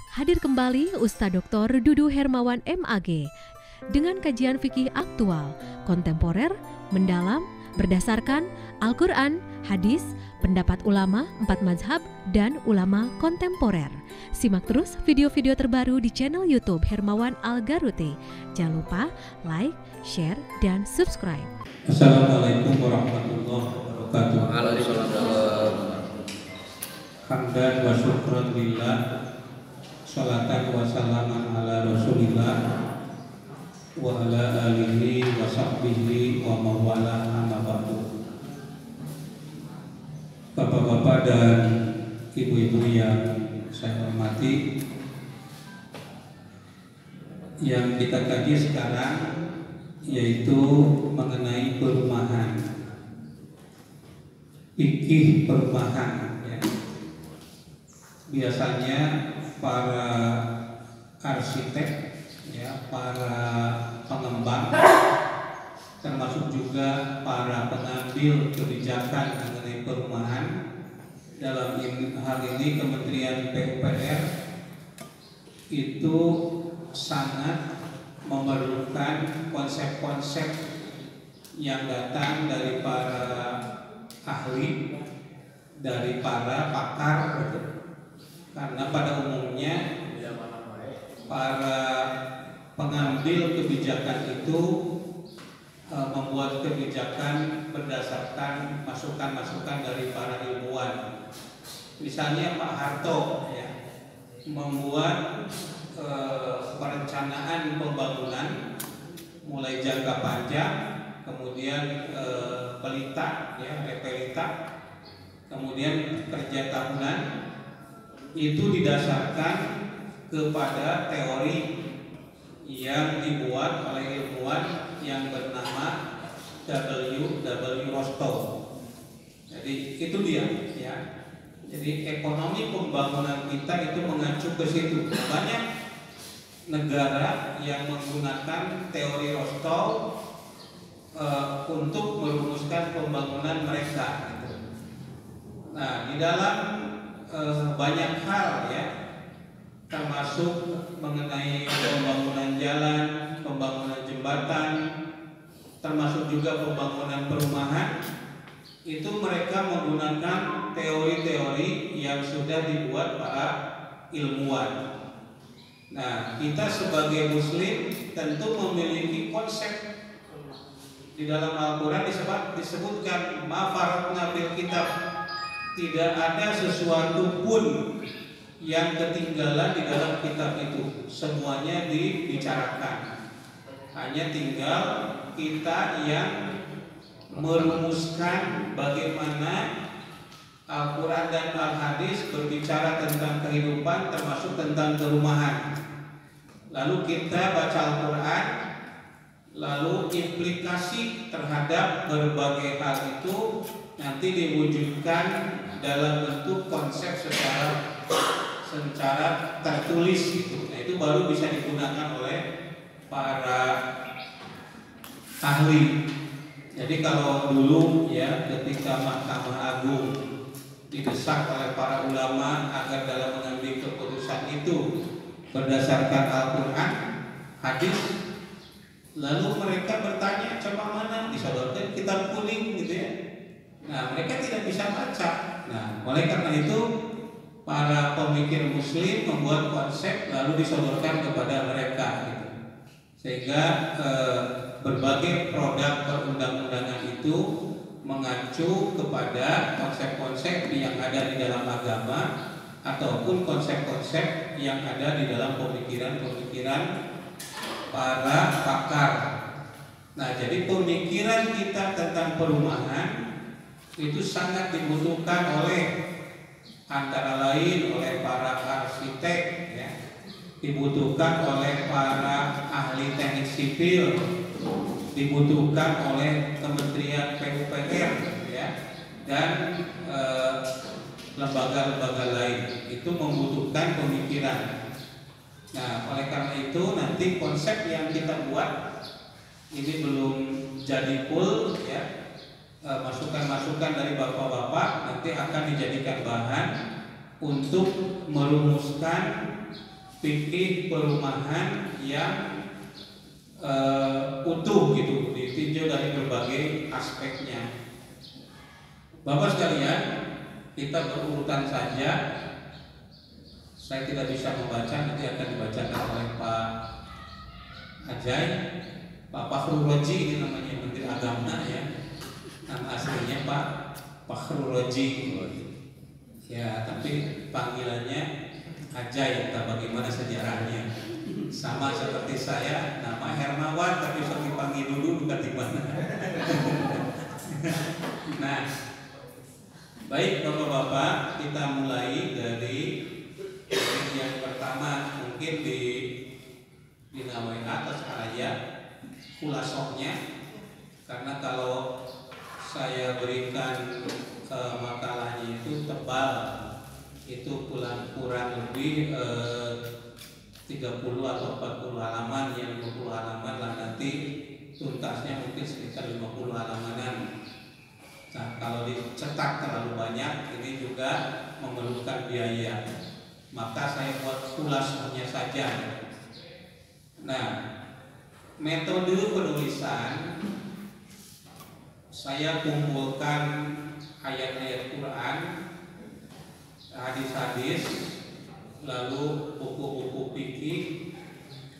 Hadir kembali Ustadz Dr. Dudu Hermawan MAG dengan kajian fikih aktual, kontemporer, mendalam, berdasarkan Al-Quran, hadis, pendapat ulama 4 mazhab, dan ulama kontemporer. Simak terus video-video terbaru di channel YouTube Hermawan Al-Garute. Jangan lupa like, share, dan subscribe. Assalamualaikum warahmatullahi wabarakatuh. Waalaikumsalam. Hamdan wa syukran lillah, salatan wa salaman ala rasulillah wa ala alihi wa sahbihi wa mawala amma ba'du. Bapak-bapak dan ibu-ibu yang saya hormati, yang kita kaji sekarang yaitu mengenai perumahan, fikih perumahan ya. Biasanya para arsitek ya, para pengembang, termasuk juga para pengambil kebijakan mengenai perumahan, dalam hal ini Kementerian PUPR itu sangat memerlukan konsep-konsep yang datang dari para ahli, dari para pakar, karena pada umumnya para pengambil kebijakan itu membuat kebijakan berdasarkan masukan-masukan dari para ilmuwan. Misalnya Pak Harto ya, membuat perencanaan pembangunan mulai jangka panjang, kemudian pelita ya, repelita, kemudian kerja tahunan, itu didasarkan kepada teori yang dibuat oleh ilmuwan yang bernama W. Rostow. Jadi itu dia ya. Jadi ekonomi pembangunan kita itu mengacu ke situ. Banyak negara yang menggunakan teori Rostow untuk merumuskan pembangunan mereka. Nah, di dalam banyak hal ya, termasuk mengenai pembangunan jalan, pembangunan jembatan, termasuk juga pembangunan perumahan, itu mereka menggunakan teori-teori yang sudah dibuat para ilmuwan. Nah, kita sebagai muslim tentu memiliki konsep. Di dalam Al-Quran disebutkan ma faratna fil kitab, tidak ada sesuatu pun yang ketinggalan di dalam kitab itu, semuanya dibicarakan. Hanya tinggal kita yang merumuskan bagaimana Al-Quran dan Al-Hadis berbicara tentang kehidupan, termasuk tentang perumahan. Lalu kita baca Al-Quran, lalu implikasi terhadap berbagai hal itu nanti diwujudkan dalam bentuk konsep secara tertulis gitu. Nah, itu baru bisa digunakan oleh para ahli. Jadi kalau dulu ya, ketika Mahkamah Agung didesak oleh para ulama agar dalam mengambil keputusan itu berdasarkan Al-Quran, hadis, lalu mereka bertanya coba mana disodorkan kitab kuning gitu ya. Nah, mereka tidak bisa baca. Nah, oleh karena itu para pemikir muslim membuat konsep lalu disodorkan kepada mereka gitu. Sehingga berbagai produk perundang-undangan itu mengacu kepada konsep-konsep yang ada di dalam agama ataupun konsep-konsep yang ada di dalam pemikiran-pemikiran para pakar. Nah, jadi pemikiran kita tentang perumahan itu sangat dibutuhkan oleh antara lain oleh para arsitek ya, dibutuhkan oleh para ahli teknik sipil, dibutuhkan oleh Kementerian PUPR ya, dan lembaga-lembaga lain. Itu membutuhkan pemikiran. Nah, oleh karena itu nanti konsep yang kita buat ini belum jadi full ya. Masukan-masukan dari bapak-bapak nanti akan dijadikan bahan untuk merumuskan fikih perumahan yang utuh gitu, ditinjau dari berbagai aspeknya. Bapak sekalian, kita berurutan saja. Saya tidak bisa membaca, nanti akan dibacakan oleh Pak Ajay, Pak Fakhrul Roji, ini namanya Menteri Agama ya. Nama aslinya Pak Fakhrul Roji. Ya, tapi panggilannya Ajay, entah bagaimana sejarahnya. Sama seperti saya, nama Hermawan, tapi sok dipanggil dulu bukan di mana. Nah, baik Bapak-bapak, kita mulai dari yang pertama, mungkin di WA atau sekalian kulasoknya, karena kalau saya berikan makalahnya itu tebal, itu kurang lebih 30 atau 40 halaman, yang 20 halaman lah, nanti tuntasnya mungkin sekitar 50 halamanan. Nah, kalau dicetak terlalu banyak, ini juga memerlukan biaya. Maka saya buat kulasnya saja. Nah, metode penulisan, saya kumpulkan ayat-ayat Quran, hadis-hadis, lalu buku-buku fikih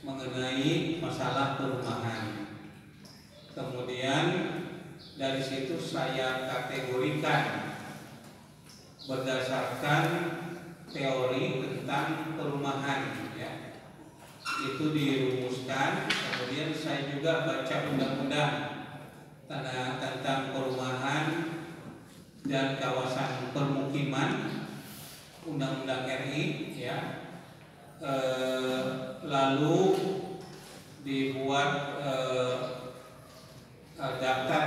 mengenai masalah perumahan. Kemudian dari situ saya kategorikan berdasarkan teori tentang perumahan ya. Itu dirumuskan. Kemudian saya juga baca undang-undang tentang perumahan dan kawasan permukiman, Undang-Undang RI ya. Lalu dibuat daftar,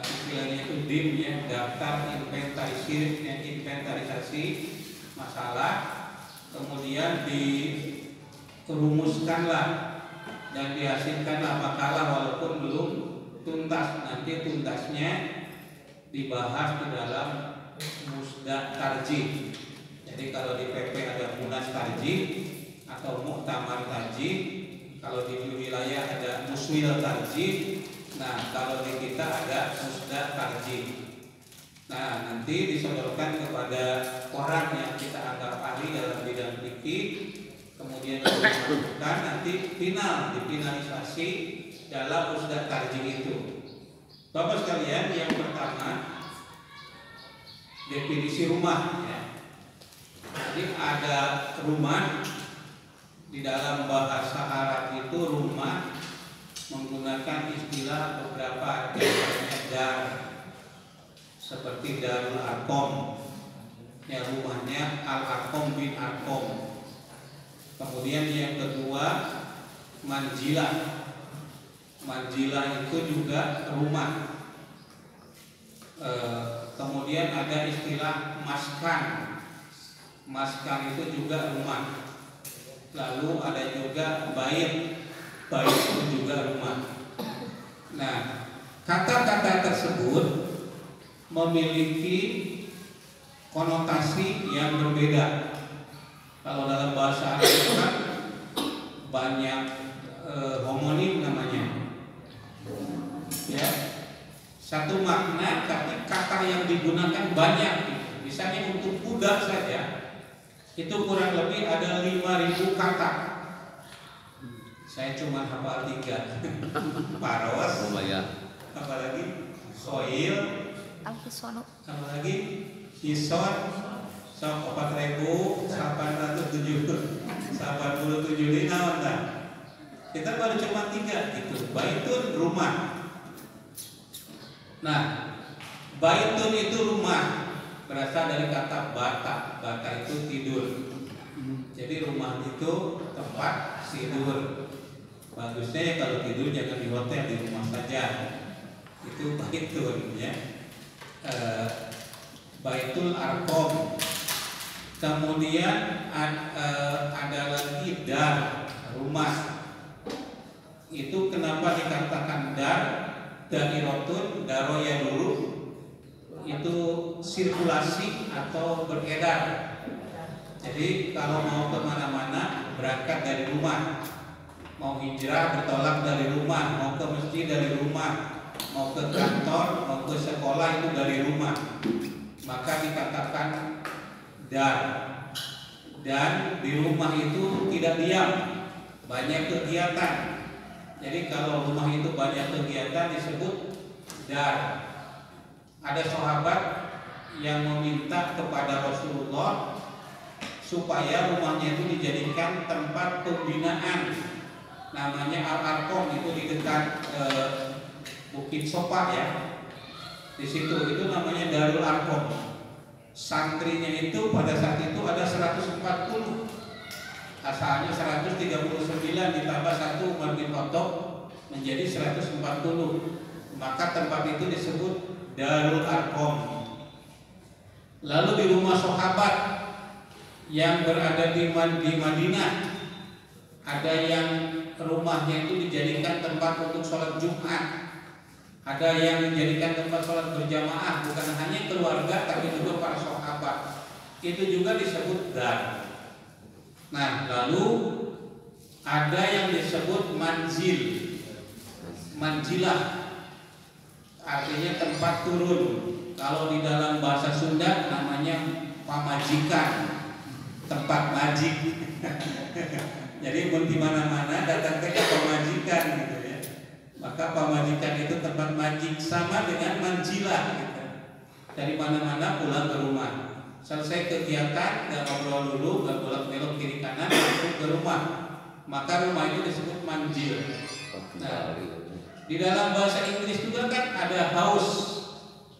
istilahnya itu DIM ya, daftar inventarisasi masalah. Kemudian dirumuskanlah dan dihasilkanlah makalah walaupun belum tuntas. Nanti tuntasnya dibahas di dalam musda tarjih. Jadi kalau di PP ada munas tarjih atau muktamar tarjih, kalau di wilayah ada muswil tarjih. Nah, kalau di kita ada musda tarjih. Nah, nanti disodorkan kepada orang yang kita anggap ahli dalam bidang fikih, kemudian dimasukkan nanti dipinalisasi dalam musda tarjih itu. Bapak sekalian, yang pertama definisi rumah ya. Jadi ada rumah, di dalam bahasa Arab itu rumah menggunakan istilah beberapa, dar, seperti Darul Arqam, yang rumahnya Al-Arqam bin Arqam. Kemudian yang kedua manjilah. Manjilah itu juga rumah. Kemudian ada istilah maskan. Maskan itu juga rumah. Lalu ada juga bait. Bait itu juga rumah. Nah, kata-kata tersebut memiliki konotasi yang berbeda. Kalau dalam bahasa Arab kan banyak homonim namanya. Ya, satu makna tapi kata yang digunakan banyak. Misalnya untuk budak saja itu kurang lebih ada 5.000 kata. Saya cuma hafal 3. Paros, apalagi soil, apalagi hison, sok 4.877 linawan kan. Kita baru cuma 3 gitu. Baitun rumah. Nah, baitun itu rumah berasal dari kata bata. Bata itu tidur. Jadi rumah itu tempat tidur. Bagusnya ya kalau tidur jangan di hotel, di rumah saja. Itu baitun ya. Baitul Arqam. Kemudian ada lagi dar, rumah. Itu kenapa dikatakan dar? Dairotun, daroya dulu itu sirkulasi atau beredar. Jadi kalau mau kemana-mana dari rumah. Mau hijrah bertolak dari rumah, mau ke masjid dari rumah, mau ke kantor, mau ke sekolah itu dari rumah. Maka dikatakan dan di rumah itu tidak diam, banyak kegiatan. Jadi kalau rumah itu banyak kegiatan disebut dar. Ada sahabat yang meminta kepada Rasulullah supaya rumahnya itu dijadikan tempat pembinaan. Namanya Al-Arqam, itu di dekat Bukit Sopa ya. Di situ itu namanya Darul Arqam. Santrinya itu pada saat itu ada 140. Asalnya 139 ditambah 1 Umar bin Khattab menjadi 140. Maka tempat itu disebut Darul Arqam. Lalu di rumah sahabat yang berada di Madinah, ada yang rumahnya itu dijadikan tempat untuk sholat Jumat, ada yang dijadikan tempat sholat berjamaah, bukan hanya keluarga tapi juga para sahabat. Itu juga disebut dar. Nah, lalu ada yang disebut manzilah, artinya tempat turun. Kalau di dalam bahasa Sunda namanya pamajikan, tempat majik. Jadi di mana-mana datang ke pamajikan gitu ya. Maka pamajikan itu tempat majik, sama dengan manzilah gitu. Dari mana-mana pulang ke rumah. Selesai kegiatan, nggak ngobrol dulu, nggak bolak-belok kiri kanan, langsung ke rumah. Maka rumah itu disebut manzil. Nah, di dalam bahasa Inggris juga kan ada house.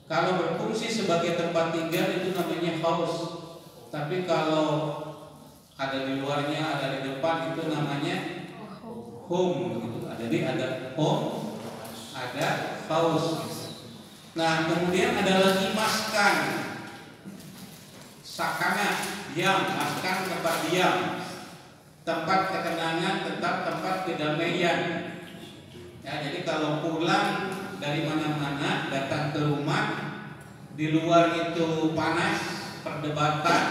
Kalau berfungsi sebagai tempat tinggal itu namanya house. Tapi kalau ada di luarnya, ada di depan, itu namanya home gitu. Jadi ada home, ada house. Nah, kemudian ada lagi maskan. Sakana, diam, maskan tempat diam. Tempat ketenangan, tempat kedamaian. Ya, jadi kalau pulang dari mana-mana datang ke rumah, di luar itu panas, perdebatan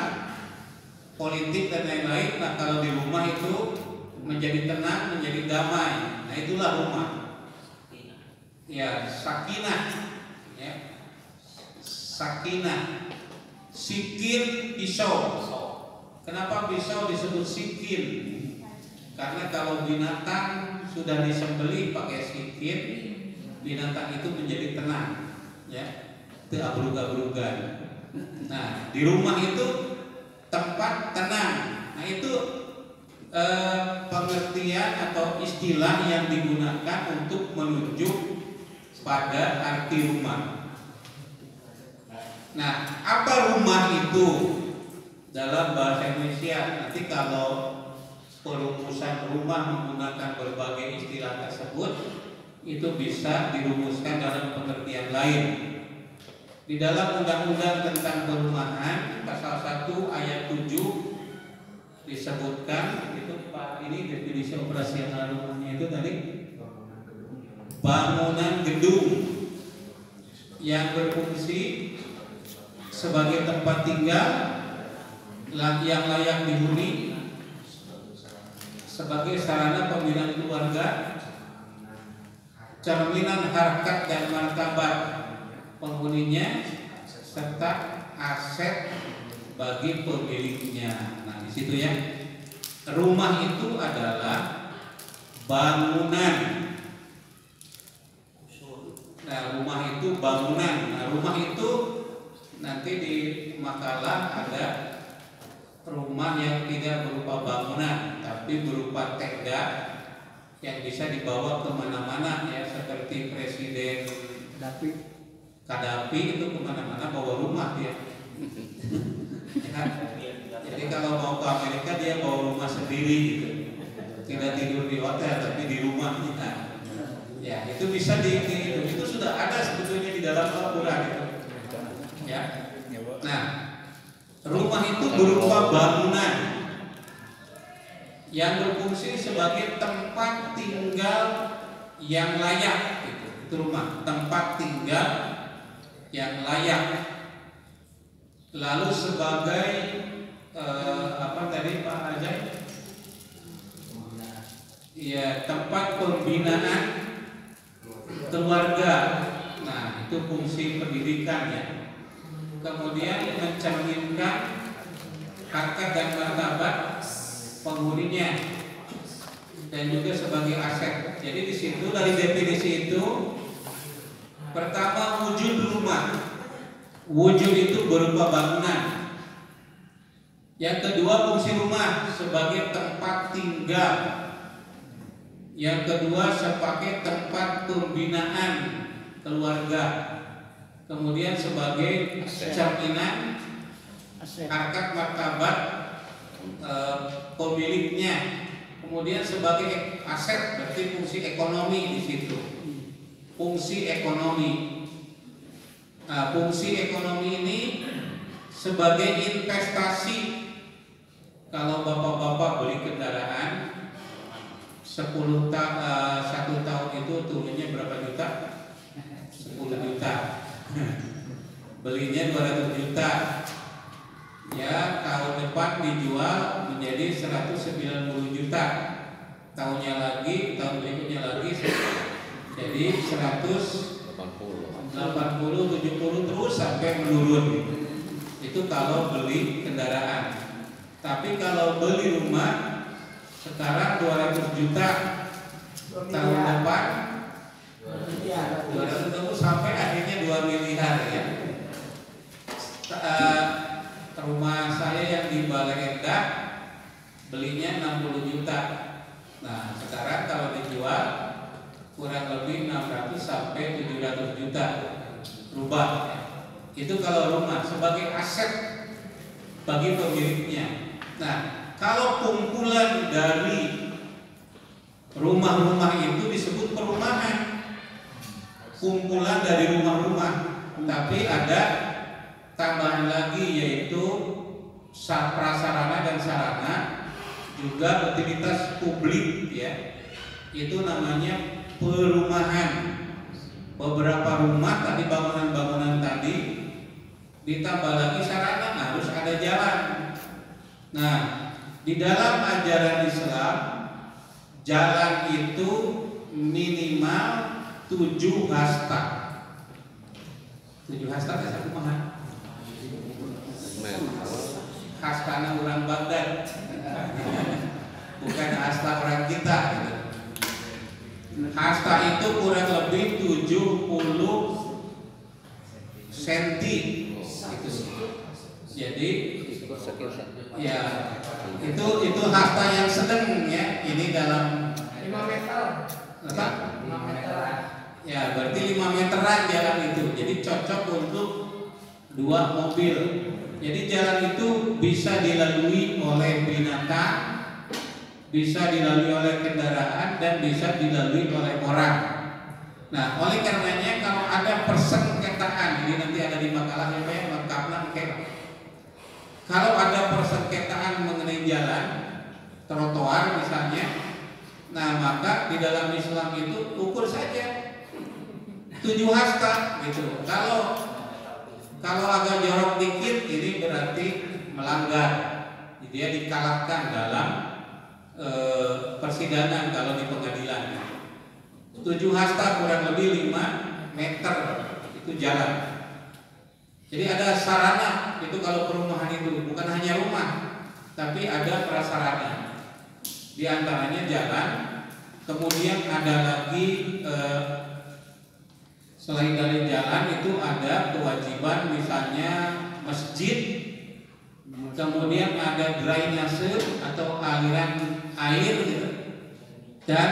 politik dan lain-lain. Nah, kalau di rumah itu menjadi tenang, menjadi damai. Nah, itulah rumah. Ya, sakinah. Ya. Sakinah. Sikin, pisau. Kenapa pisau disebut sikin? Karena kalau binatang sudah disembelih pakai sikin, binatang itu menjadi tenang, ya, tidak abrug-abrugan. Nah, di rumah itu tempat tenang. Nah, itu pengertian atau istilah yang digunakan untuk menunjuk pada arti rumah. Nah, apa rumah itu dalam bahasa Indonesia? Nanti kalau perumusan rumah menggunakan berbagai istilah tersebut, itu bisa dirumuskan dalam pengertian lain. Di dalam Undang-Undang tentang Perumahan pasal 1 ayat 7 disebutkan, itu Pak, ini definisi operasional rumahnya itu tadi, bangunan gedung yang berfungsi sebagai tempat tinggal yang layak dihuni, sebagai sarana pembinaan keluarga, cerminan harkat dan martabat penghuninya, serta aset bagi pemiliknya. Nah, di situ ya, rumah itu adalah bangunan. Nah, rumah itu bangunan. Nah, rumah itu nanti di makalah ada rumah yang tidak berupa bangunan, tapi berupa tenda yang bisa dibawa kemana-mana, ya, seperti Presiden Kadafi itu kemana-mana bawa rumah dia. Ya. Jadi kalau mau ke Amerika dia bawa rumah sendiri gitu, tidak tidur di hotel tapi di rumahnya. Ya, itu bisa itu sudah ada sebetulnya di dalam Al-Quran itu. Ya. Nah, rumah itu berupa bangunan yang berfungsi sebagai tempat tinggal yang layak. Itu rumah, tempat tinggal yang layak. Lalu sebagai apa tadi Pak Ajay? ya tempat pembinaan keluarga. Nah, itu fungsi pendidikan ya. Kemudian mencerminkan harkat dan martabat penghuninya dan juga sebagai aset. Jadi di situ dari definisi itu pertama wujud rumah. Wujud itu berupa bangunan. Yang kedua fungsi rumah sebagai tempat tinggal. Yang kedua sebagai tempat pembinaan keluarga. Kemudian sebagai cerminan harkat martabat pemiliknya. Kemudian sebagai aset berarti fungsi ekonomi di situ. Fungsi ekonomi. Nah, fungsi ekonomi ini sebagai investasi. Kalau bapak-bapak beli kendaraan 1 tahun itu turunnya berapa juta? 10 juta. Belinya 200 juta. Ya, tahun depan dijual menjadi 190 juta. Tahunnya lagi, tahun berikutnya lagi jadi 180, 70 terus sampai menurun. Itu kalau beli kendaraan. Tapi kalau beli rumah sekarang 200 juta, tahun depan 200 sampai akhirnya 2 miliar ya. Rumah saya yang di Balai Endah belinya 60 juta. Nah, sekarang kalau dijual kurang lebih 600 sampai 700 juta. Rubah. Itu kalau rumah sebagai aset bagi pemiliknya. Nah, kalau kumpulan dari rumah-rumah itu disebut perumahan. Kumpulan dari rumah-rumah. Tapi ada tambahan lagi yaitu prasarana dan sarana juga utilitas publik ya. Itu namanya perumahan. Beberapa rumah tadi bangunan-bangunan tadi ditambah lagi sarana harus ada jalan. Nah, di dalam ajaran Islam jalan itu minimal 7 hasta. 7 hasta itu satu mahal. Hastana orang Baghdad, bukan hasta orang kita. Hasta itu kurang lebih 70 senti. Jadi ya itu hasta yang sedang ya. Ini dalam 5 meter. Apa? 5 meter. Ya, berarti 5 meteran jalan itu. Jadi cocok untuk 2 mobil. Jadi jalan itu bisa dilalui oleh binatang, bisa dilalui oleh kendaraan, dan bisa dilalui oleh orang. Nah, oleh karenanya kalau ada persengketaan, ini nanti ada di makalah yang lengkapnya mungkin. Kalau ada persengketaan mengenai jalan, trotoar misalnya, nah maka di dalam Islam itu ukur saja 7 hasta gitu. Kalau agak jorok dikit, ini berarti melanggar. Dia dikalahkan dalam persidangan kalau di pengadilan. 7 hasta kurang lebih 5 meter itu jalan. Jadi ada sarana itu kalau perumahan itu bukan hanya rumah, tapi ada prasarana. Di antaranya jalan. Kemudian ada lagi selain dari jalan itu ada kewajiban misalnya masjid, kemudian ada drainase atau aliran air gitu, dan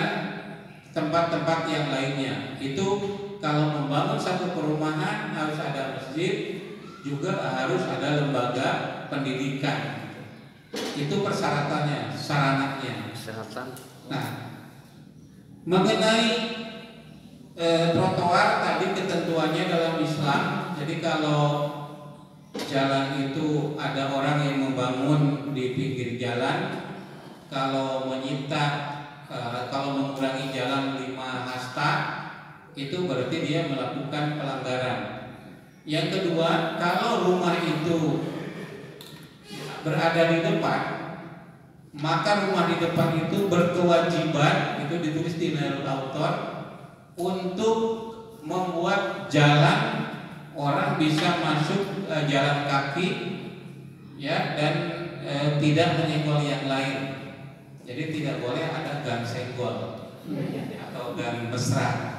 tempat-tempat yang lainnya. Itu kalau membangun satu perumahan harus ada masjid, juga harus ada lembaga pendidikan. Itu persyaratannya, sarananya. Kesehatan. Nah, mengenai trotoar tadi ketentuannya dalam Islam. Jadi kalau jalan itu ada orang yang membangun di pinggir jalan, kalau menyita, kalau mengurangi jalan 5 hasta, itu berarti dia melakukan pelanggaran. Yang kedua, kalau rumah itu berada di depan, maka rumah di depan itu berkewajiban, itu ditulis di Nailul Autor, untuk membuat jalan orang bisa masuk jalan kaki, ya, dan tidak menyenggol yang lain. Jadi tidak boleh ada gang senggol atau gang mesra.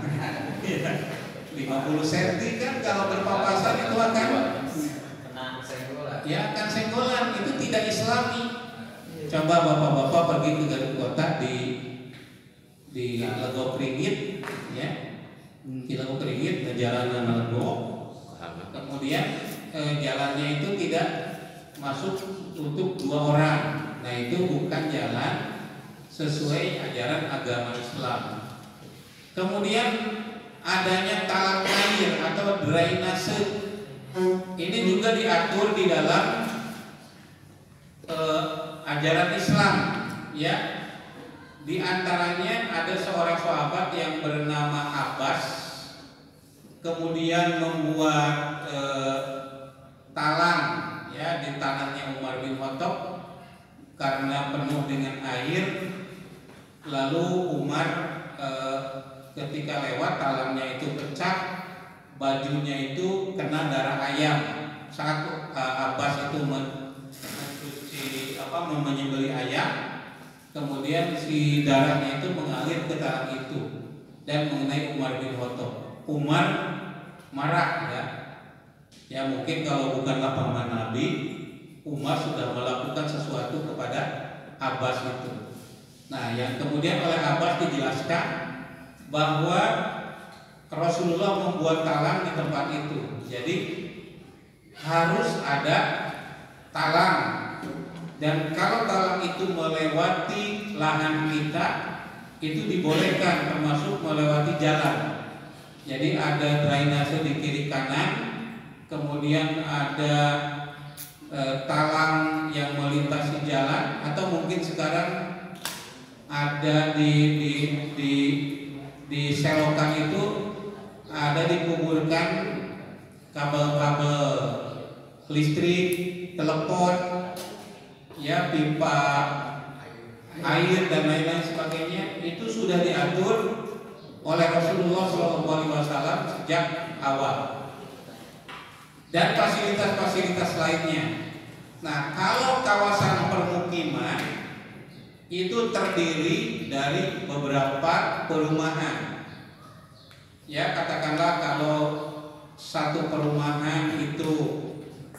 50 cm kan kalau berpapasan itu akan kena senggolan. Ya, akan senggolan, itu tidak Islami. Coba bapak-bapak pergi ke Garut Kota di Legok Ringgit, ya, di Legok Ringgit, jalanan Legok. Kemudian jalannya itu tidak masuk untuk 2 orang. Nah, itu bukan jalan sesuai ajaran agama Islam. Kemudian adanya talang air atau drainase, ini juga diatur di dalam ajaran Islam, ya. Di antaranya ada seorang sahabat yang bernama Abbas, kemudian membuat talang, ya, di tanahnya Umar bin Khattab karena penuh dengan air. Lalu Umar ketika lewat, talangnya itu pecah, bajunya itu kena darah ayam. Saat Abbas itu menyembelih ayam, kemudian si darahnya itu mengalir ke talang itu dan mengenai Umar bin Khattab. Umar marah, ya mungkin kalau bukanlah paman Nabi, Umar sudah melakukan sesuatu kepada Abbas itu. Nah, yang kemudian oleh Abbas dijelaskan bahwa Rasulullah membuat talang di tempat itu, jadi harus ada talang. Dan kalau talang itu melewati lahan kita, itu dibolehkan, termasuk melewati jalan. Jadi ada drainase di kiri kanan, kemudian ada talang yang melintasi jalan, atau mungkin sekarang ada di selokan itu ada dikuburkan kabel-kabel listrik, telepon, ya, pipa air dan lain-lain sebagainya. Itu sudah diatur oleh Rasulullah SAW sejak awal, dan fasilitas-fasilitas lainnya. Nah, kalau kawasan permukiman itu terdiri dari beberapa perumahan, ya, katakanlah kalau satu perumahan itu,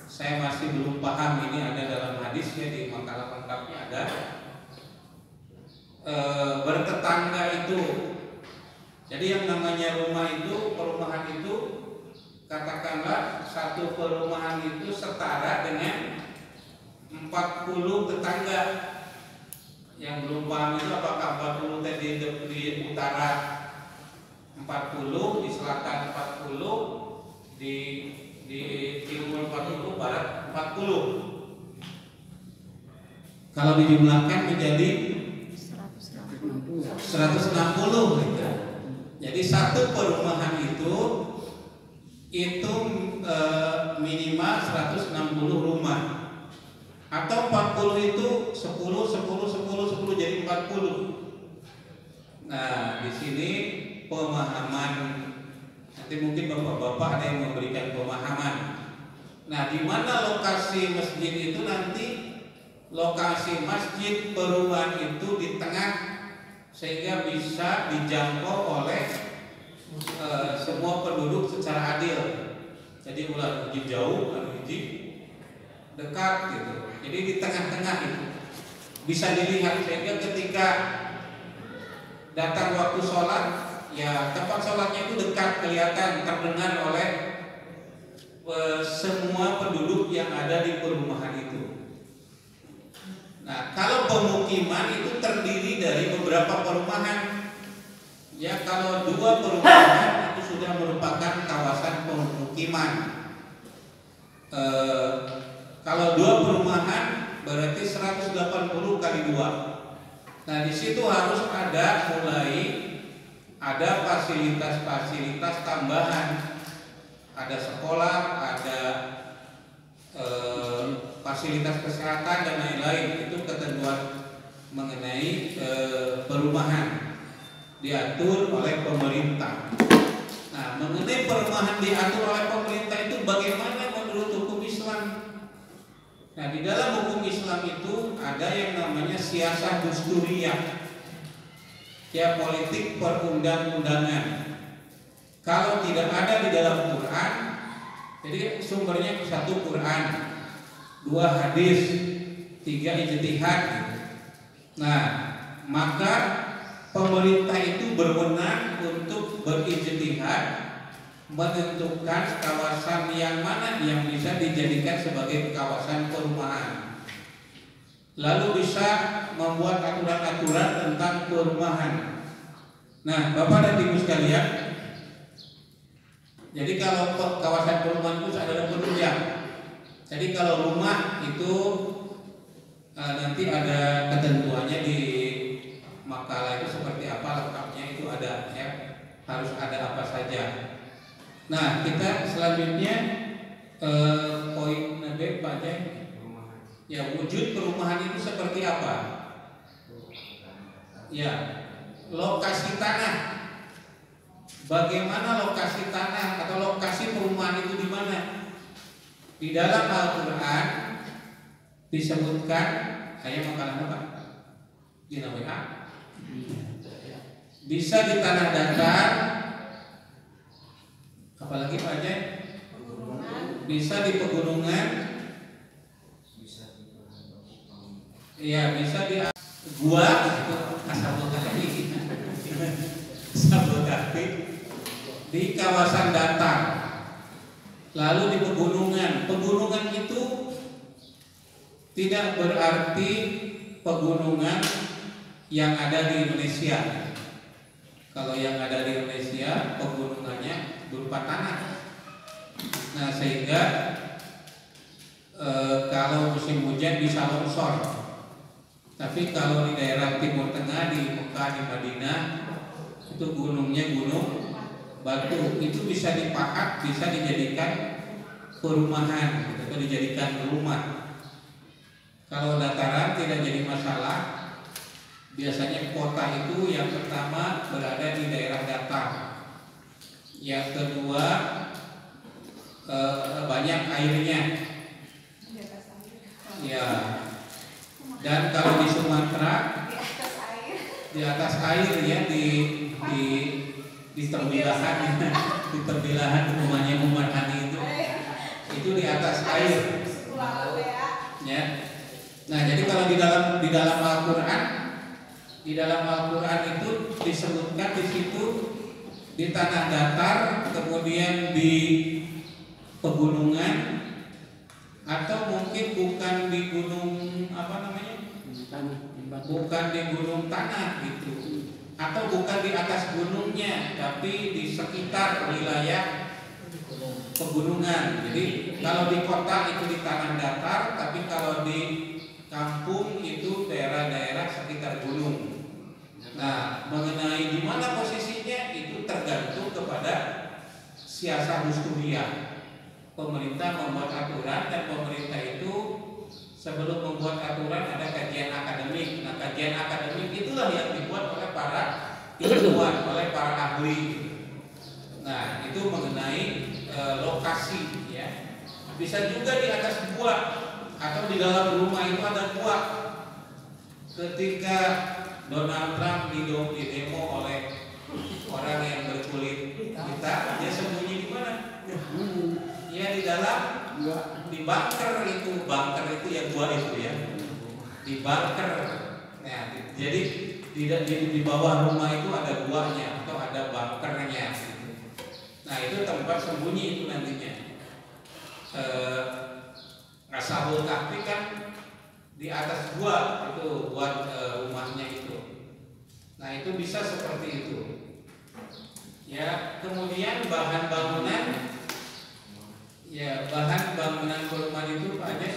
saya masih belum paham, ini ada dalam hadis, ya, di makalah lengkapnya ada, bertetangga itu. Jadi yang namanya rumah itu, perumahan itu, katakanlah satu perumahan itu setara dengan 40 tetangga. Yang belum paham itu apakah 40 tadi di utara 40, di selatan 40, di timur 40, barat 40. Kalau dijumlahkan menjadi 160 gitu. Jadi satu perumahan itu minimal 160 rumah. Atau 40 itu 10 jadi 40. Nah, di sini pemahaman, nanti mungkin bapak-bapak ada yang memberikan pemahaman. Nah, di mana lokasi masjid itu, nanti lokasi masjid perumahan itu di tengah, sehingga bisa dijangkau oleh semua penduduk secara adil. Jadi ulah uji jauh, uji dekat gitu. Jadi di tengah-tengah itu bisa dilihat, sehingga ketika datang waktu sholat, ya tempat sholatnya itu dekat, kelihatan, terdengar oleh semua penduduk yang ada di perumahan itu. Nah, kalau pemukiman itu terdiri dari beberapa perumahan. Ya, kalau 2 perumahan itu sudah merupakan kawasan pemukiman. Kalau 2 perumahan berarti 180 kali 2. Nah, di situ harus mulai ada fasilitas-fasilitas tambahan. Ada sekolah, ada fasilitas kesehatan dan lain-lain. Itu ketentuan mengenai perumahan diatur oleh pemerintah. Nah, mengenai perumahan diatur oleh pemerintah itu bagaimana menurut hukum Islam? Nah, di dalam hukum Islam itu ada yang namanya siasah dusturiyah, ya, politik perundang-undangan. Kalau tidak ada di dalam Quran, jadi sumbernya satu Quran, dua hadis, tiga ijtihad. Nah, maka pemerintah itu berwenang untuk berijtihad menentukan kawasan yang mana yang bisa dijadikan sebagai kawasan perumahan. Lalu bisa membuat aturan-aturan tentang perumahan. Nah, Bapak dan Ibu sekalian, jadi kalau kawasan perumahan itu ada penunjang. Jadi kalau rumah itu nanti ada ketentuannya di makalah itu seperti apa lengkapnya, itu ada, ya, harus ada apa saja. Nah, kita selanjutnya poin B Pak Jai. Ya, wujud perumahan itu seperti apa? Ya, lokasi tanah. Bagaimana lokasi tanah atau lokasi perumahan itu di mana? Di dalam Al-Quran disebutkan, saya makalah apa? Di WA. Bisa di tanah datar, apalagi Pak Jai? Bisa di pegunungan, ya, bisa di gua, itu asal kaki, di kawasan datar, lalu di pegunungan. Pegunungan itu tidak berarti pegunungan yang ada di Indonesia. Kalau yang ada di Indonesia pegunungannya berupa tanah. Nah, sehingga kalau musim hujan bisa longsor. Tapi kalau di daerah Timur Tengah, di Mekah, di Madinah, itu gunungnya gunung batu, itu bisa dipahat, bisa dijadikan perumahan, atau dijadikan rumah. Kalau dataran tidak jadi masalah. Biasanya kota itu yang pertama berada di daerah datar, yang kedua banyak airnya, ya. Dan kalau di Sumatera di atas air, ya, di terbilahan, di terbilahan rumahnya Umar Hani itu di atas air, ya. Nah, jadi kalau di dalam Al-Quran, itu disebutkan di situ di tanah datar, kemudian di pegunungan, atau mungkin bukan di gunung apa namanya? Bukan di gunung tanah gitu, atau bukan di atas gunungnya, tapi di sekitar wilayah pegunungan. Jadi kalau di kota itu di tanah datar, tapi kalau di kampung itu daerah-daerah sekitar gunung. Nah, mengenai di mana posisinya itu tergantung kepada siasah dusturiyah. Pemerintah membuat aturan, dan pemerintah itu sebelum membuat aturan ada kajian akademik. Nah, kajian akademik itulah yang dibuat oleh para ilmuwan, oleh para ahli. Nah, itu mengenai lokasi, ya. Bisa juga di atas gua, atau di dalam rumah itu ada gua. Ketika Donald Trump didemo oleh orang yang berkulit hitam, dia sembunyi di mana? Ya, di dalam, di bunker itu ya, gua itu, ya, di bunker. Nah, jadi di bawah rumah itu ada guanya atau ada bunkernya. Nah, itu tempat sembunyi itu nantinya. Ashabul Kahfi kan di atas gua itu buat rumahnya itu. Nah, itu bisa seperti itu. Ya, kemudian bahan bangunan, ya, bahan bangunan perumahan itu Pak Ajay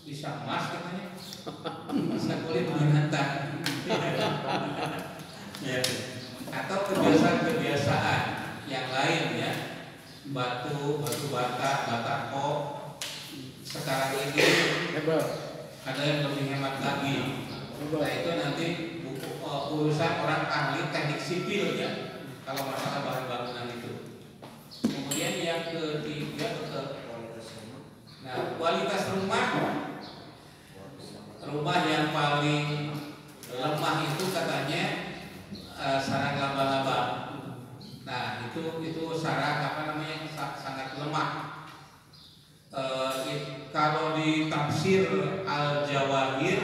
bisa emas katanya, bisa kulit binatang, ya, atau kebiasaan-kebiasaan yang lain, ya, batu bata, batako. Sekarang ini ada yang lebih hemat lagi, Nah itu nanti urusan orang ahli teknik sipil ya, kalau masalah bahan bangunan itu. Kemudian yang ketiga, nah kualitas rumah yang paling lemah itu katanya sarang laba-laba. Nah itu sarang sangat lemah. Kalau di tafsir Al-Jawahir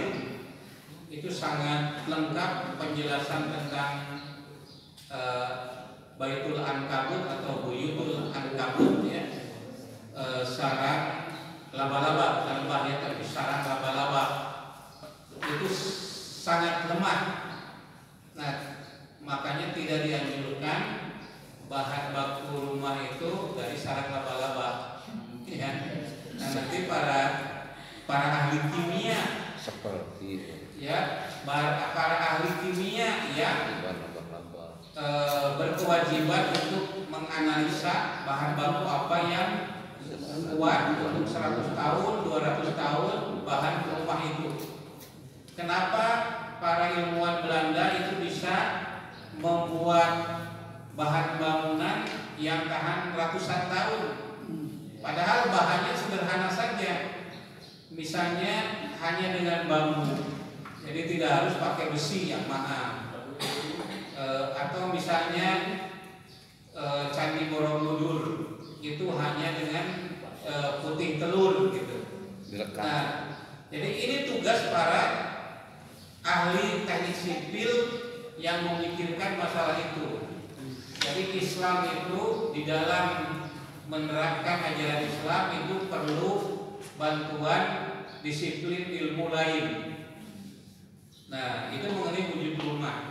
itu sangat lengkap penjelasan tentang Baitul Ankabut atau Buyutul Ankabut ya, sarang laba-laba, bukan lebah ya, tapi sarang laba-laba itu sangat lemah. Nah makanya tidak dianjurkan bahan baku rumah itu dari sarang laba-laba ya. Nah nanti para ahli kimia seperti ya, para ahli kimia yang berkewajiban untuk menganalisa bahan baku apa yang kuat untuk 100 tahun, 200 tahun bahan rumah itu. Kenapa para ilmuwan Belanda itu bisa membuat bahan bangunan yang tahan ratusan tahun? Padahal bahannya sederhana saja, misalnya hanya dengan bambu, jadi tidak harus pakai besi yang mahal. Atau misalnya Candi Borobudur itu hanya dengan putih telur gitu. Nah, jadi ini tugas para ahli teknik sipil yang memikirkan masalah itu. Jadi Islam itu di dalam menerapkan ajaran Islam itu perlu bantuan disiplin ilmu lain. Nah, itu mengenai wujud rumah.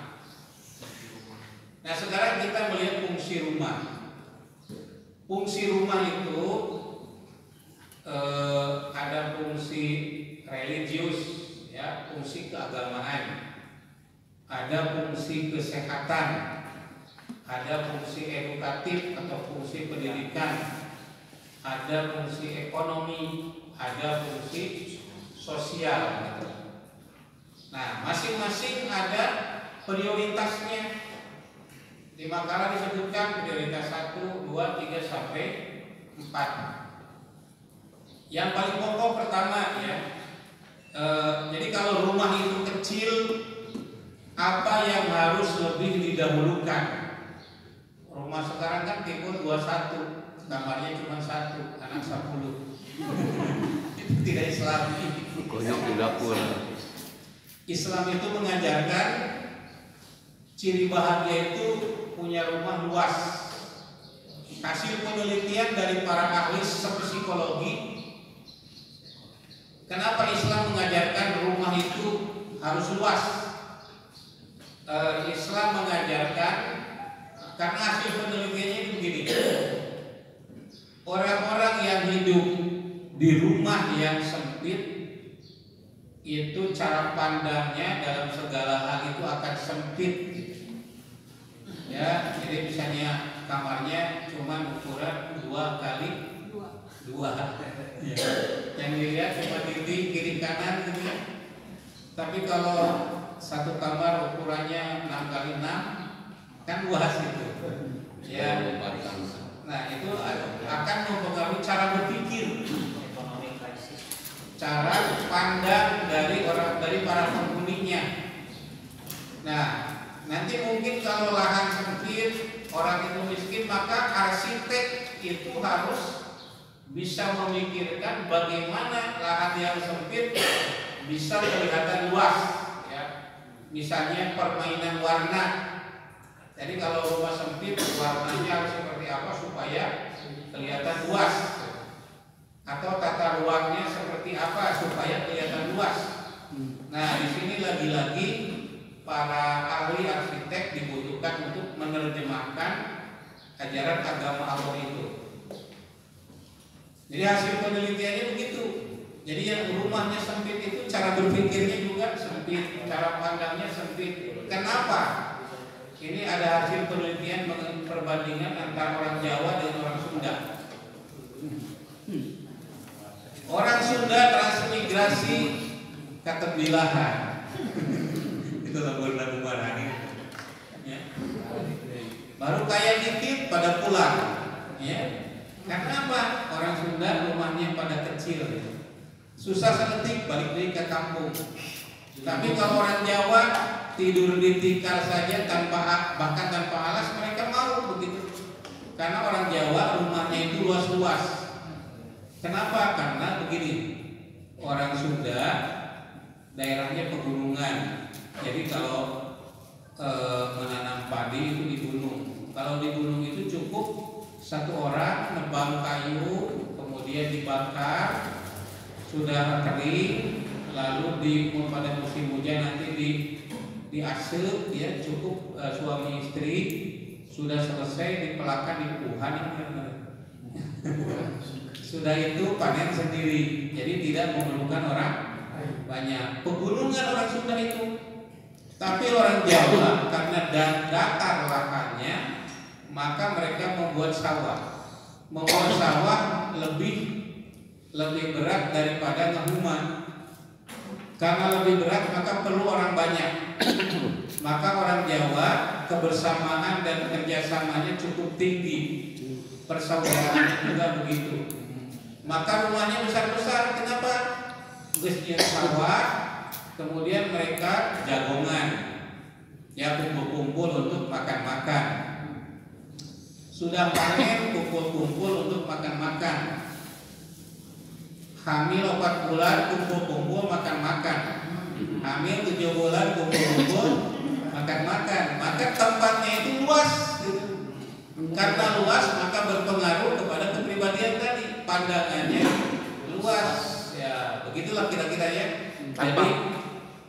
Nah, sekarang kita melihat fungsi rumah. Fungsi rumah itu ada fungsi religius, ya, fungsi keagamaan, ada fungsi kesehatan, ada fungsi edukatif atau fungsi pendidikan, ada fungsi ekonomi, ada fungsi sosial. Nah, masing-masing ada prioritasnya. Di makalah disebutkan prioritas 1, 2, 3 sampai 4. Yang paling pokok pertama ya. Jadi kalau rumah itu kecil, apa yang harus lebih didahulukan? Rumah sekarang kan tipe 21, kamarnya cuma 1, anak 10. Itu tidak Islami. Konyol di dapur. Islam itu mengajarkan ciri bahagia itu punya rumah luas. Hasil penelitian dari para ahli psikologi, kenapa Islam mengajarkan rumah itu harus luas? Islam mengajarkan karena hasil penelitiannya itu begini. Orang-orang yang hidup di rumah yang sempit itu cara pandangnya dalam segala hal itu akan sempit. Ya, jadi misalnya kamarnya cuma ukuran 2 kali 2. Ya. Yang dilihat cuma kiri kanan gitu. Tapi kalau satu kamar ukurannya 6 kali 6 kan luas gitu. Ya. Nah, itu akan mempengaruhi cara berpikir, cara pandang dari para penghuninya. Nah, nanti mungkin kalau lahan sempit, orang itu miskin, maka arsitek itu harus bisa memikirkan bagaimana lahan yang sempit bisa kelihatan luas. Ya. Misalnya permainan warna. Jadi kalau rumah sempit, warnanya harus seperti apa supaya kelihatan luas. Atau tata ruangnya seperti apa supaya kelihatan luas. Nah, di sini lagi-lagi para ahli arsitek dibutuhkan untuk menerjemahkan ajaran agama Allah itu. Jadi hasil penelitiannya begitu. Jadi yang rumahnya sempit itu cara berpikirnya juga sempit, cara pandangnya sempit. Kenapa? Ini ada hasil penelitian perbandingan antara orang Jawa dan orang Sunda. Orang Sunda transmigrasi ke Tebilahan. Itu lembur barang ya. Baru kaya dikit pada pulang ya. Karena apa? Orang Sunda rumahnya pada kecil, susah seketik balik lagi ke kampung. Tapi kalau orang Jawa tidur di tikar saja bahkan tanpa alas mereka mau begitu. Karena orang Jawa rumahnya itu luas-luas. Kenapa? Karena begini, orang Sunda daerahnya pegunungan. Jadi kalau menanam padi itu di gunung. Kalau di gunung itu cukup satu orang nebang kayu, kemudian dibakar, sudah kering, lalu pada musim hujan nanti diasep ya, cukup suami istri sudah selesai dipelakan di puhan sudah itu panen sendiri, jadi tidak memerlukan orang banyak. Pegunungan orang Sunda itu. Tapi orang Jawa karena datar lahannya, maka mereka membuat sawah. Membuat sawah lebih berat daripada ngehuman. Karena lebih berat maka perlu orang banyak. Maka orang Jawa kebersamaan dan kerjasamanya cukup tinggi. Persaudaraan juga begitu. Maka rumahnya besar-besar. Kenapa? Gesnya sawah, kemudian mereka jagongan, ya kumpul-kumpul untuk makan-makan. Sudah panen kumpul-kumpul untuk makan-makan. Hamil 4 bulan kumpul-kumpul makan-makan. Hamil 7 bulan kumpul-kumpul makan-makan. Maka tempatnya itu luas. Karena luas maka berpengaruh kepada kepribadian tadi. Pandangannya luas. Ya, begitulah kira-kira ya. Jadi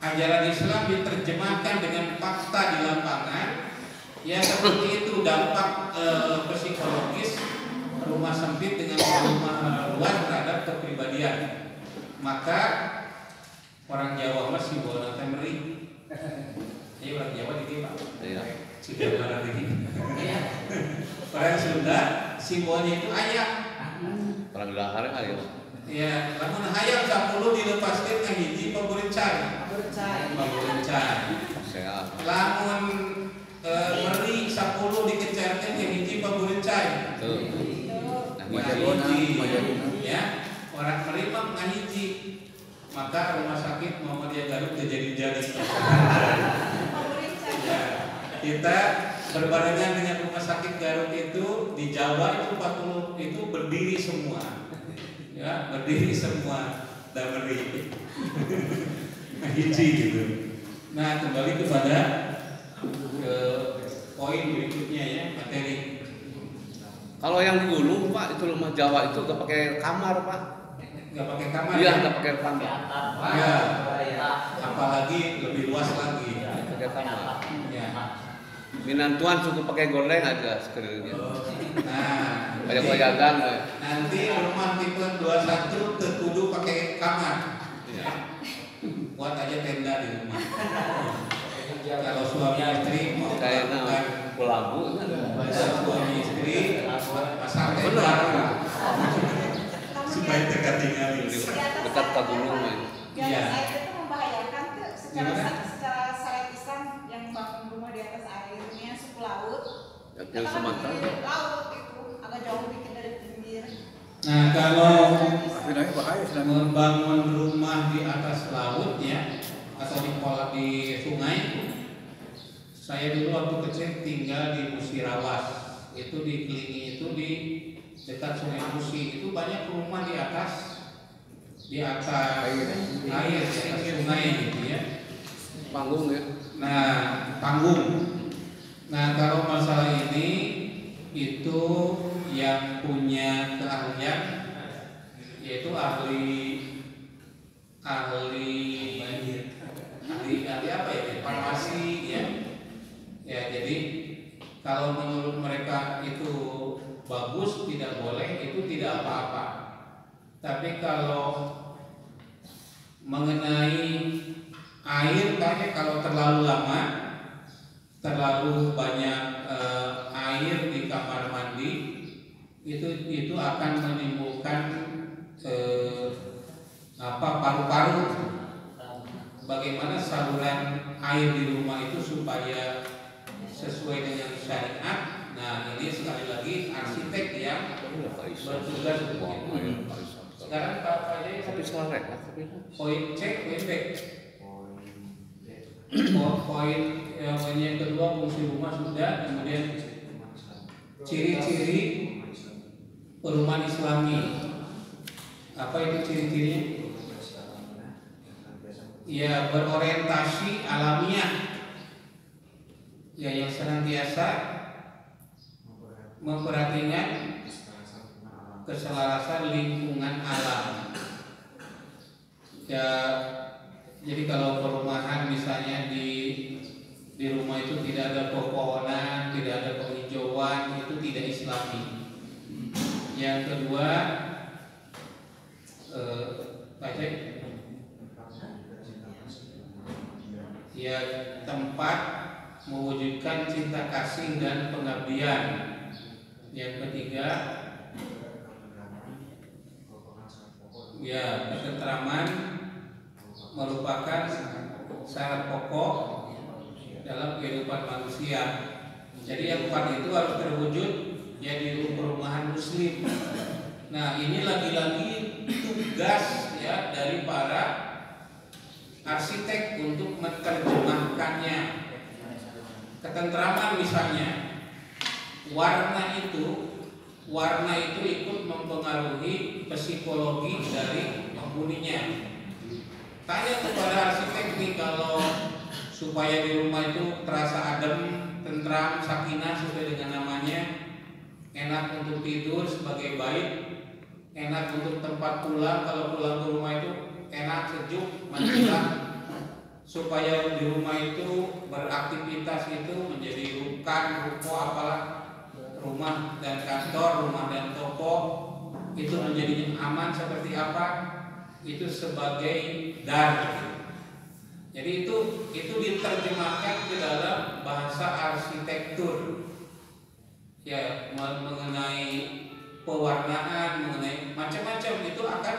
ajaran Islam diterjemahkan dengan fakta di lapangan. Ya seperti itu dampak psikologis rumah sempit dengan rumah luas terhadap kepribadian. Maka orang Jawa masih bawa nate meri. Jadi orang Jawa di Pak. Iya. Sudah marah lagi. Orang Sunda simbolnya itu ayam. Orang Lahar ayo. Ya, namun hayam 10 dilepaskan ke hiji paburencai. Paburencai. Lamun meri 10 dikejarkan ke hiji paburencai. Ya, orang meri mah ngahiji. Maka rumah sakit Muhammadiyah Garut jadi. Ya, kita berbarengan dengan rumah sakit Garut itu di Jawa itu 40 itu berdiri semua. Ya, berdiri semua dan berdiri hiji gitu. Nah, kembali kepada poin berikutnya ya, materi. Kalau yang di gunung Pak, itu rumah Jawa itu gak pakai kamar Pak. Gak pakai kamar. Iya, ya? gak pakai kamar. Ya, apalagi lebih luas lagi. Pakai kamar. Ya. Minantuan cukup pakai gordeng aja sekelilingnya. Nah, Kayak koyagan. nanti rumah tipe 21 terkudu pakai kamar. Iya. Buat aja tenda di rumah. Kalau suami istri mau Kayaknya melakukan pulabu. suami istri pasang tenda supaya dekat tinggal Dekat ke gunung. Iya. Air itu membahayakan tuh Gimana? secara syariat Islam yang bangun rumah di atas airnya suku laut. Yang Karena kan Sumatera. di laut itu agak jauh dikit dari pinggir. Nah, kalau Akhirnya bahaya sedang membangun rumah di atas laut ya atau di sungai, saya dulu waktu kecil tinggal di Musirawas, itu dikelilingi itu di dekat Sungai Musi, itu banyak rumah di atas air di atas sungai gitu ya. Panggung ya. Nah, panggung. Nah, kalau masalah ini itu yang punya keahlian yaitu ahli apa ya? Farmasi ya. Ya, jadi kalau menurut mereka itu bagus, tidak boleh, itu tidak apa-apa. Tapi kalau mengenai air, kayaknya kalau terlalu lama, terlalu banyak air di kamar mandi, itu akan menimbulkan paru-paru. Bagaimana saluran air di rumah itu supaya sesuai dengan syariat. Nah, ini sekali lagi arsitek yang bertugas untuk itu. Sekarang Pak Jai, Tapi selesai lah, tapi poin C, poin B. Poin yang kedua fungsi rumah sudah, kemudian ciri-ciri perumahan Islami. Apa itu ciri-cirinya? Ya, berorientasi alamiah. Ya, yang senantiasa memperhatikan keselarasan lingkungan alam. Ya, jadi kalau perumahan misalnya di rumah itu tidak ada pepohonan, tidak ada penghijauan, itu tidak Islami. Yang kedua, baca ya, tempat mewujudkan cinta kasih dan pengabdian. Yang ketiga, ya, ketentraman merupakan syarat pokok dalam kehidupan manusia. Jadi yang empat itu harus terwujud ya di perumahan Muslim. Nah, ini lagi-lagi tugas ya dari para arsitek untuk menerjemahkannya. Ketentraman misalnya, warna itu ikut mempengaruhi psikologi dari penghuninya. Tanya kepada arsitek nih, kalau supaya di rumah itu terasa adem, tentram, sakinah sesuai dengan namanya, enak untuk tidur sebagai bait, enak untuk tempat pulang, kalau pulang ke rumah itu enak, sejuk, manjalah, supaya di rumah itu beraktivitas itu menjadi rukan, ruko, apalah, rumah dan kantor, rumah dan toko itu menjadi aman seperti apa? Itu sebagai dar. Jadi itu diterjemahkan ke dalam bahasa arsitektur. Ya, mengenai pewarnaan, mengenai macam-macam itu akan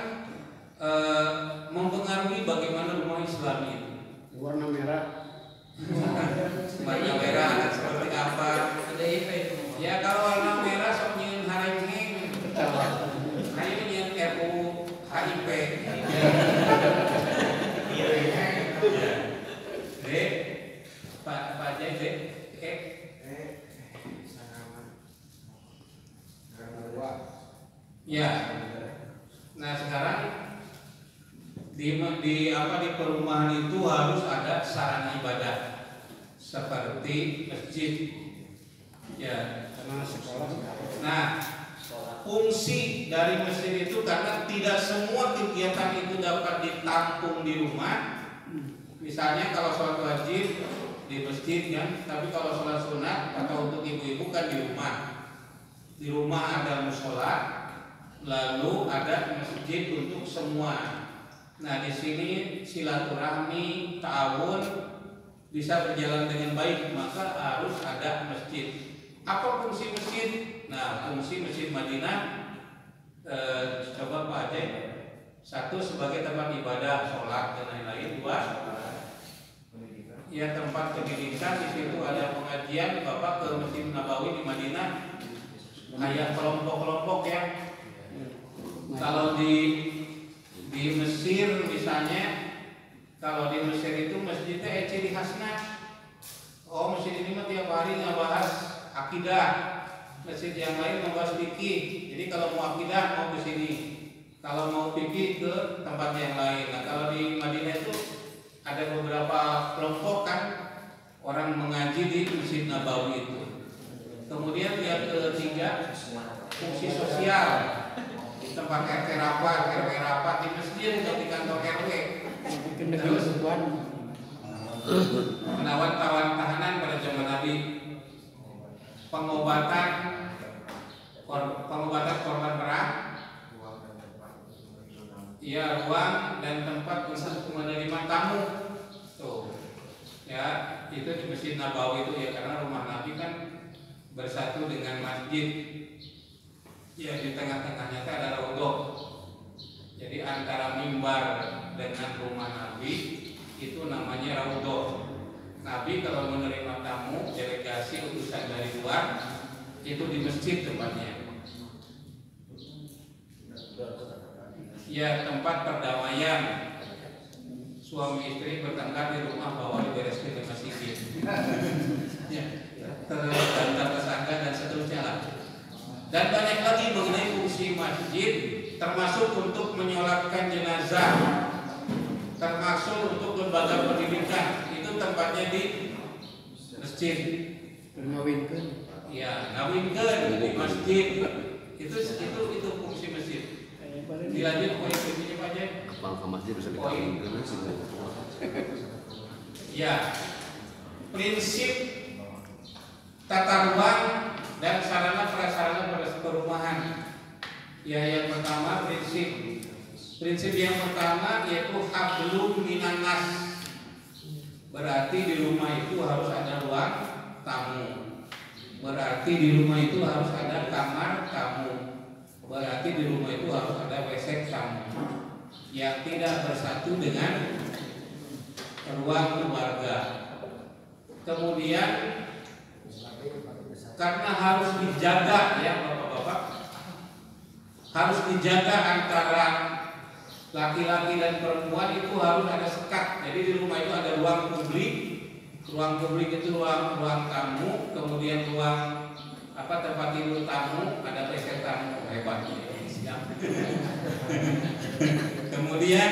mempengaruhi bagaimana rumah Islam itu. Warna merah. Warna merah seperti apa? Ya, kalau warna merah sok nyeun hareng-heng. Hayu nyeun RU HIP. Pak Jai, ya. Nah, sekarang di perumahan itu harus ada sarana ibadah seperti masjid. Ya, Karena sekolah. nah, fungsi dari masjid itu karena tidak semua kegiatan itu dapat ditampung di rumah. Misalnya kalau sholat wajib di masjid kan, tapi kalau sholat sunat atau untuk ibu-ibu kan di rumah. Di rumah ada musola, lalu ada masjid untuk semua. Nah, di sini silaturahmi, ta'awun bisa berjalan dengan baik, maka harus ada masjid. Apa fungsi masjid? Nah, fungsi Masjid Madinah coba Pak Aceh. Satu, sebagai tempat ibadah, sholat dan lain-lain. Dua, ya tempat pendidikan. Di situ ada pengajian. Bapak ke Masjid Nabawi di Madinah, kayak kelompok-kelompok ya. Kalau di Mesir misalnya, kalau di Mesir itu masjidnya ciri khasnya, oh masjid ini mah tiap hari ngebahas akidah, masjid yang lain ngebahas fikih. Jadi kalau mau akidah mau ke sini, kalau mau fikih ke tempat yang lain. Nah, kalau di Madinah itu ada beberapa kelompok kan orang mengaji di Masjid Nabawi itu. Kemudian yang ketiga, fungsi sosial. Di tempat RT rapat di masjid atau di kantor RW. Terus penawar tahanan pada zaman Nabi, pengobatan korban perang, ya, ruang dan tempat untuk menerima tamu. Tuh, ya, itu di Masjid Nabawi itu ya, karena rumah Nabi kan bersatu dengan masjid. Ya, di tengah-tengahnya ada raudhah. Jadi antara mimbar dengan rumah Nabi itu namanya raudhah. Nabi kalau menerima tamu, delegasi utusan dari luar, itu di masjid tempatnya. Ya, tempat perdamaian. Suami istri bertengkar di rumah bahwa dibereskan di masjid. Ya, antar tetangga dan seterusnya lah. Dan banyak lagi mengenai fungsi masjid, termasuk untuk menyolatkan jenazah, termasuk untuk lembaga pendidikan. Itu tempatnya di masjid. Ngawinkeun. Ya, ngawinkeun di masjid. Itu fungsi masjid. Dilanjut poin berikutnya Pak Jen. Bangka masjid bisa Poin. dikawinkan sih. Ya, prinsip tata ruang dan sarana prasarana perumahan. Ya, yang pertama prinsip yang pertama yaitu hablum minan nas. Berarti di rumah itu harus ada ruang tamu. Berarti di rumah itu harus ada kamar tamu. Berarti di rumah itu harus ada WC tamu yang tidak bersatu dengan ruang keluarga. Kemudian karena harus dijaga ya Bapak-bapak, harus dijaga antara laki-laki dan perempuan itu harus ada sekat. Jadi di rumah itu ada ruang publik. Ruang publik itu ruang tamu, kemudian ruang tempat tidur tamu, ada WC tamu, hebat. Kemudian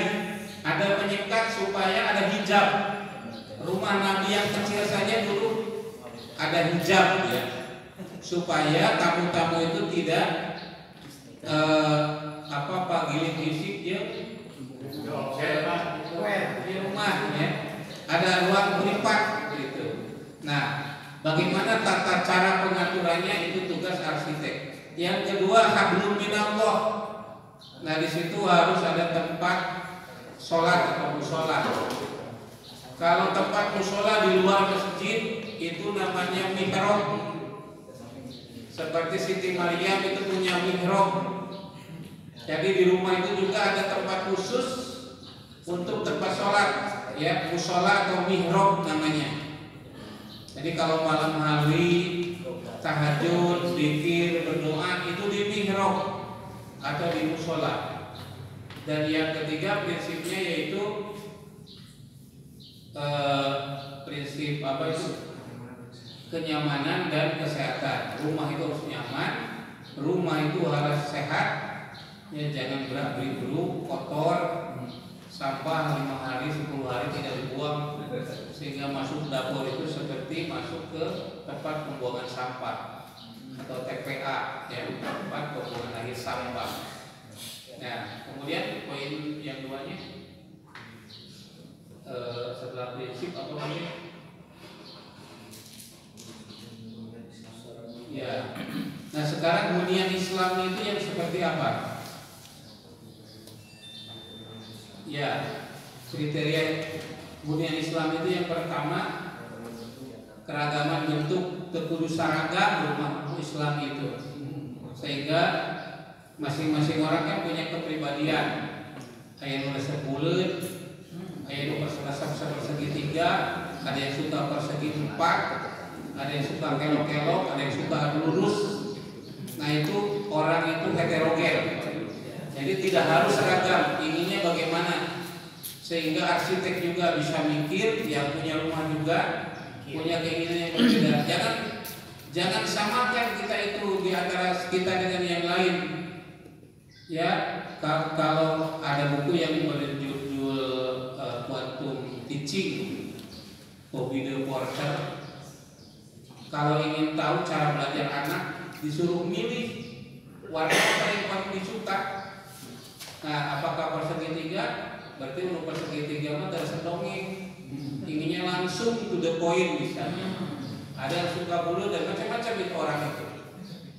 ada penyekat supaya ada hijab. Rumah Nabi yang kecil saja dulu ada hijab ya, supaya tamu-tamu itu tidak giling fisik ya di rumah ya. Ada ruang privat gitu. Nah, bagaimana tata cara pengaturannya itu tugas arsitek. Yang kedua hablum minallah. Nah, di situ harus ada tempat sholat atau musola. Kalau tempat musola di luar masjid itu namanya mihrab. Seperti Siti Maryam itu punya mihrab. Jadi di rumah itu juga ada tempat khusus untuk tempat sholat, ya, musola atau mihrab namanya. Jadi kalau malam hari tahajud, zikir, berdoa itu di mihrab atau di musola. Dan yang ketiga prinsipnya yaitu prinsip kenyamanan dan kesehatan. Rumah itu harus nyaman, rumah itu harus sehat, ya, jangan berat-beru, kotor, sampah 5 hari 10 hari tidak dibuang sehingga masuk dapur itu seperti masuk ke tempat pembuangan sampah atau TPA, ya, tempat pembuangan akhir sampah. Nah, kemudian poin yang duanya setelah prinsip apa namanya? Ya. Nah, sekarang hunian Islam itu yang seperti apa? Ya, kriteria hunian Islam itu yang pertama keragaman bentuk terkudus seragam rumah Islam itu, sehingga masing-masing orang kan punya kepribadian. Ada yang bersebulan, ada yang persegi 3, ada yang suka persegi 4, ada yang suka kelok-kelok, ada yang suka lurus. Nah, itu orang itu heterogen. Jadi tidak harus seragam. Inginnya bagaimana sehingga arsitek juga bisa mikir, yang punya rumah juga punya keinginan yang berbeda. Jangan samakan kita itu di antara kita dengan yang lain. Ya, kalau ada buku yang berjudul Quantum Teaching, Bobby De Porter, kalau ingin tahu cara belajar anak, disuruh milih warna apa yang paling disuka. Nah, apakah persegi 3? Berarti untuk persegi 3 mah tersendongeng, inginnya langsung to the point misalnya. Ada yang suka bulu dan macam-macam itu orang itu.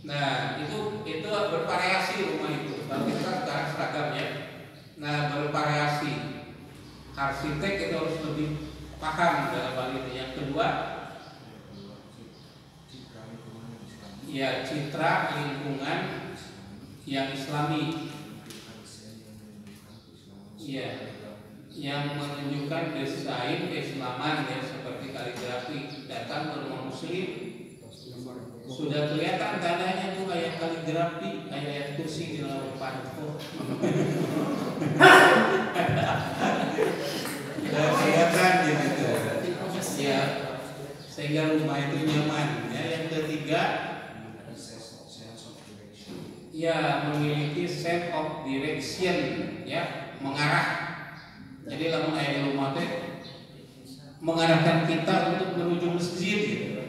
Nah, itu bervariasi rumah itu. Kalau kita kan sekarang seragam ya. Nah, bervariasi. Arsitek itu harus lebih paham dalam hal ini. Yang kedua, ya, citra lingkungan yang Islami. Ya, yang menunjukkan desain keislaman ya, seperti kaligrafi, datang ke rumah muslim, sudah kelihatan tandanya tuh ayat kaligrafi, ayat kursi di dalam pantun. Sudah kelihatan gitu. Ya, sehingga rumah itu nyaman. Ya, yang ketiga, ya memiliki sense of direction, ya mengarah. Jadi lamun aya di rumah teh mengarahkan kita untuk menuju masjid gitu.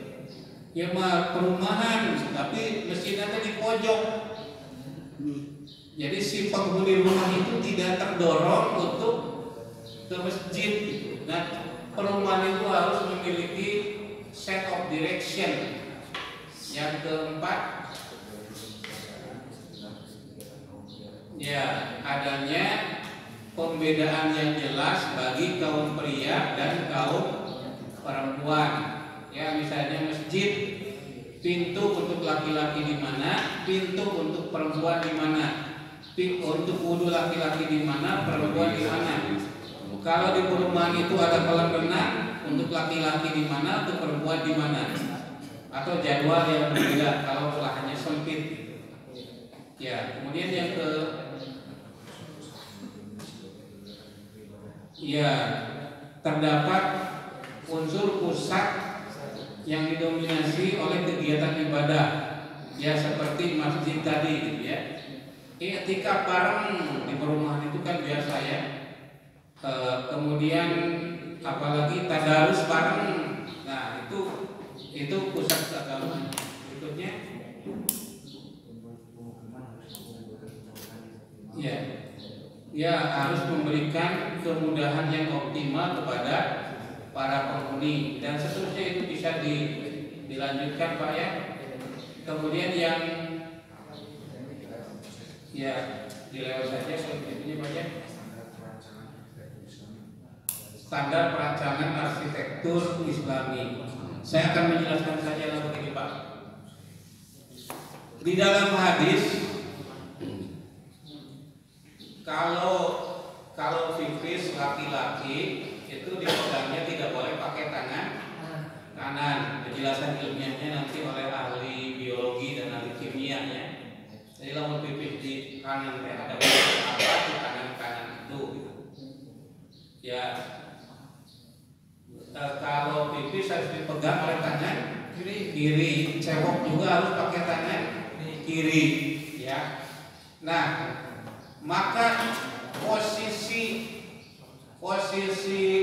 Ya mah perumahan, tapi masjidnya teh di pojok. Jadi si penghuni rumah itu tidak terdorong untuk ke masjid gitu. Nah, perumahan itu harus memiliki sense of direction. Yang keempat, ya adanya pembedaan yang jelas bagi kaum pria dan kaum perempuan. Ya, misalnya masjid, pintu untuk laki-laki di mana, pintu untuk perempuan di mana, untuk wudhu laki-laki di mana, perempuan di mana. Kalau di perumahan itu ada kolam renang, untuk laki-laki di mana, untuk perempuan di mana, atau jadwal yang berbeda kalau lahannya sempit. Ya, kemudian yang ke ya terdapat unsur pusat yang didominasi oleh kegiatan ibadah, ya seperti masjid tadi gitu ya. Ketika bareng di perumahan itu kan biasa ya. Kemudian apalagi tadarus bareng, nah itu pusat agama. Berikutnya, ya harus memberikan kemudahan yang optimal kepada para penghuni dan seterusnya. Itu bisa dilanjutkan Pak ya. Kemudian yang ya dilewat saja selanjutnya Pak ya. Standar perancangan arsitektur Islami. Saya akan menjelaskan saja begini Pak. Di dalam hadis, kalau fikris laki-laki itu dipegangnya tidak boleh pakai tangan kanan. Penjelasan ilmiahnya nanti oleh ahli biologi dan ahli kimia ya. Jadi lamun pipis di kanan ada apa di tangan kanan itu. Ya, kalau pipis harus dipegang oleh tangan kiri. Cebok juga harus pakai tangan kiri ya. Nah, maka posisi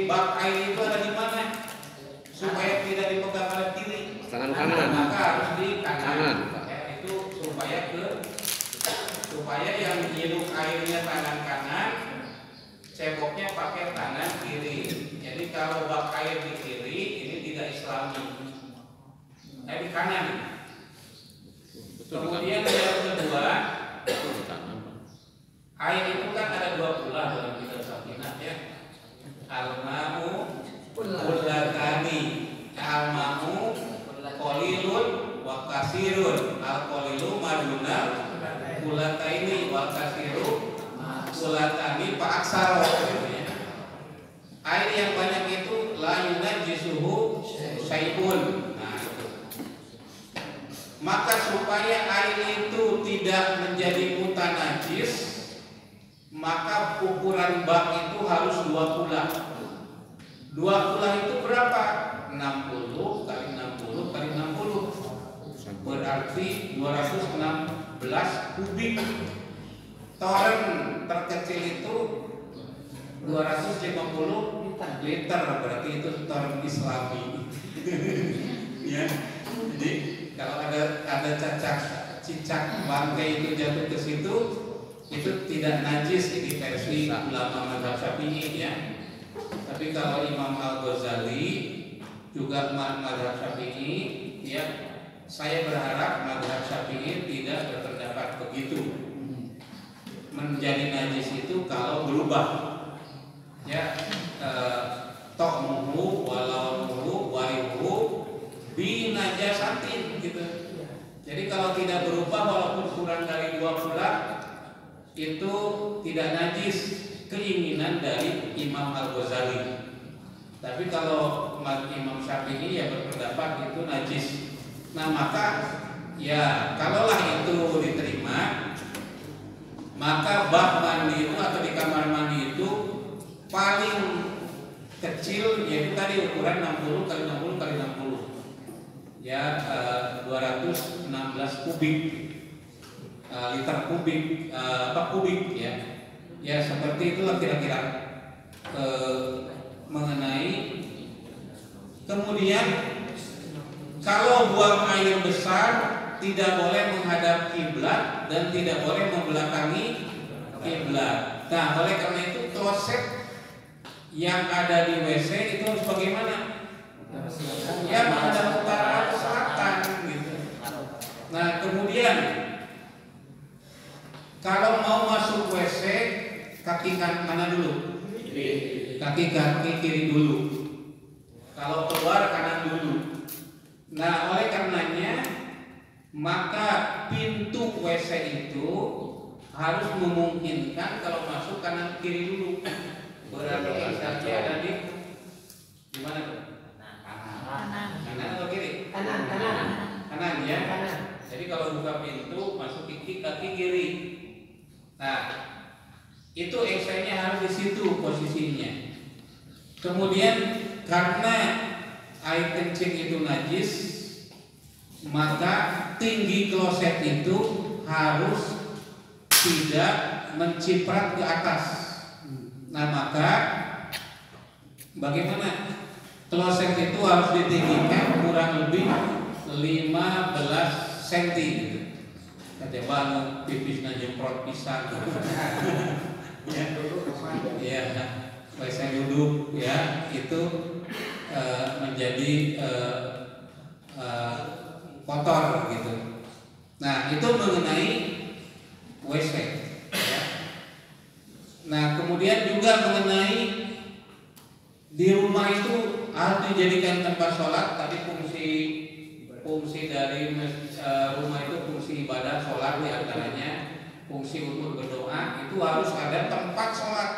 bak air itu ada di mana supaya tidak dipegang oleh kiri? Tangan kanan. Maka harus di kanan. Pak. Ya, itu supaya yang hidup airnya tangan kanan, ceboknya pakai tangan kiri. Jadi kalau bak air di kiri ini tidak Islami. Di kanan. Kemudian yang kedua, air itu kan ada dua pula dalam kitab Sakinah ya. Al-ma'u kullatani. Al-ma'u qalilun wa kasirun. Al-qalilu maduna kullataini wa kasiru kullatani fa aksara. Air yang banyak itu la yunajjisuhu syai'un. Nah, itu. Maka supaya air itu tidak menjadi mutanajis, maka ukuran bak itu harus 2 kula. 2 kula itu berapa? 60 kali 60 kali 60. Berarti 216 kubik. Toren terkecil itu 250 liter, berarti itu toren Islami. Ya. Jadi kalau ada cicak bangkai itu jatuh ke situ, itu tidak najis. Ini versi ulama mazhab Syafi'i ya. Tapi kalau Imam Al-Ghazali juga mazhab Syafi'i ya, saya berharap mazhab Syafi'i tidak berpendapat begitu. Menjadi najis itu kalau berubah ya, ta'muhu walaunuhu warihu binajasatin gitu. Jadi kalau tidak berubah walaupun kurang dari 2 bulan itu tidak najis. Keinginan dari Imam Al-Ghazali. Tapi kalau Imam Syafi'i ya berpendapat itu najis. Nah maka ya kalaulah itu diterima, maka bak mandi itu atau di kamar mandi itu paling kecil yaitu tadi ukuran 60 kali 60 kali 60 ya 216 kubik liter kubik kubik ya seperti itulah kira-kira mengenai. Kemudian kalau buang air besar tidak boleh menghadap kiblat dan tidak boleh membelakangi kiblat. Nah, oleh karena itu kloset yang ada di WC itu harus bagaimana? Ya menghadap utara atau selatan gitu. Nah, kemudian kalau mau masuk WC kaki mana dulu? Kaki kiri dulu. Kalau keluar kanan dulu. Nah, oleh karenanya maka pintu WC itu harus memungkinkan kalau masuk kanan kiri dulu. Berarti instansi ada di mana tuh? Kanan atau kiri? Kanan ya. Jadi kalau buka pintu masuk kaki kiri. Nah, itu XI-nya harus di situ posisinya. Kemudian karena air kencing itu najis, maka tinggi kloset itu harus tidak menciprat ke atas. Nah maka bagaimana? Kloset itu harus ditinggikan kurang lebih 15 cm. Ada banget pipisnya jemprot pisang. Ya, saya duduk ya itu menjadi kotor gitu. Nah itu mengenai WC. Ya. Nah kemudian juga mengenai di rumah itu harus dijadikan tempat sholat. Tadi fungsi dari rumah itu fungsi ibadah sholat diantaranya fungsi untuk berdoa itu harus ada tempat sholat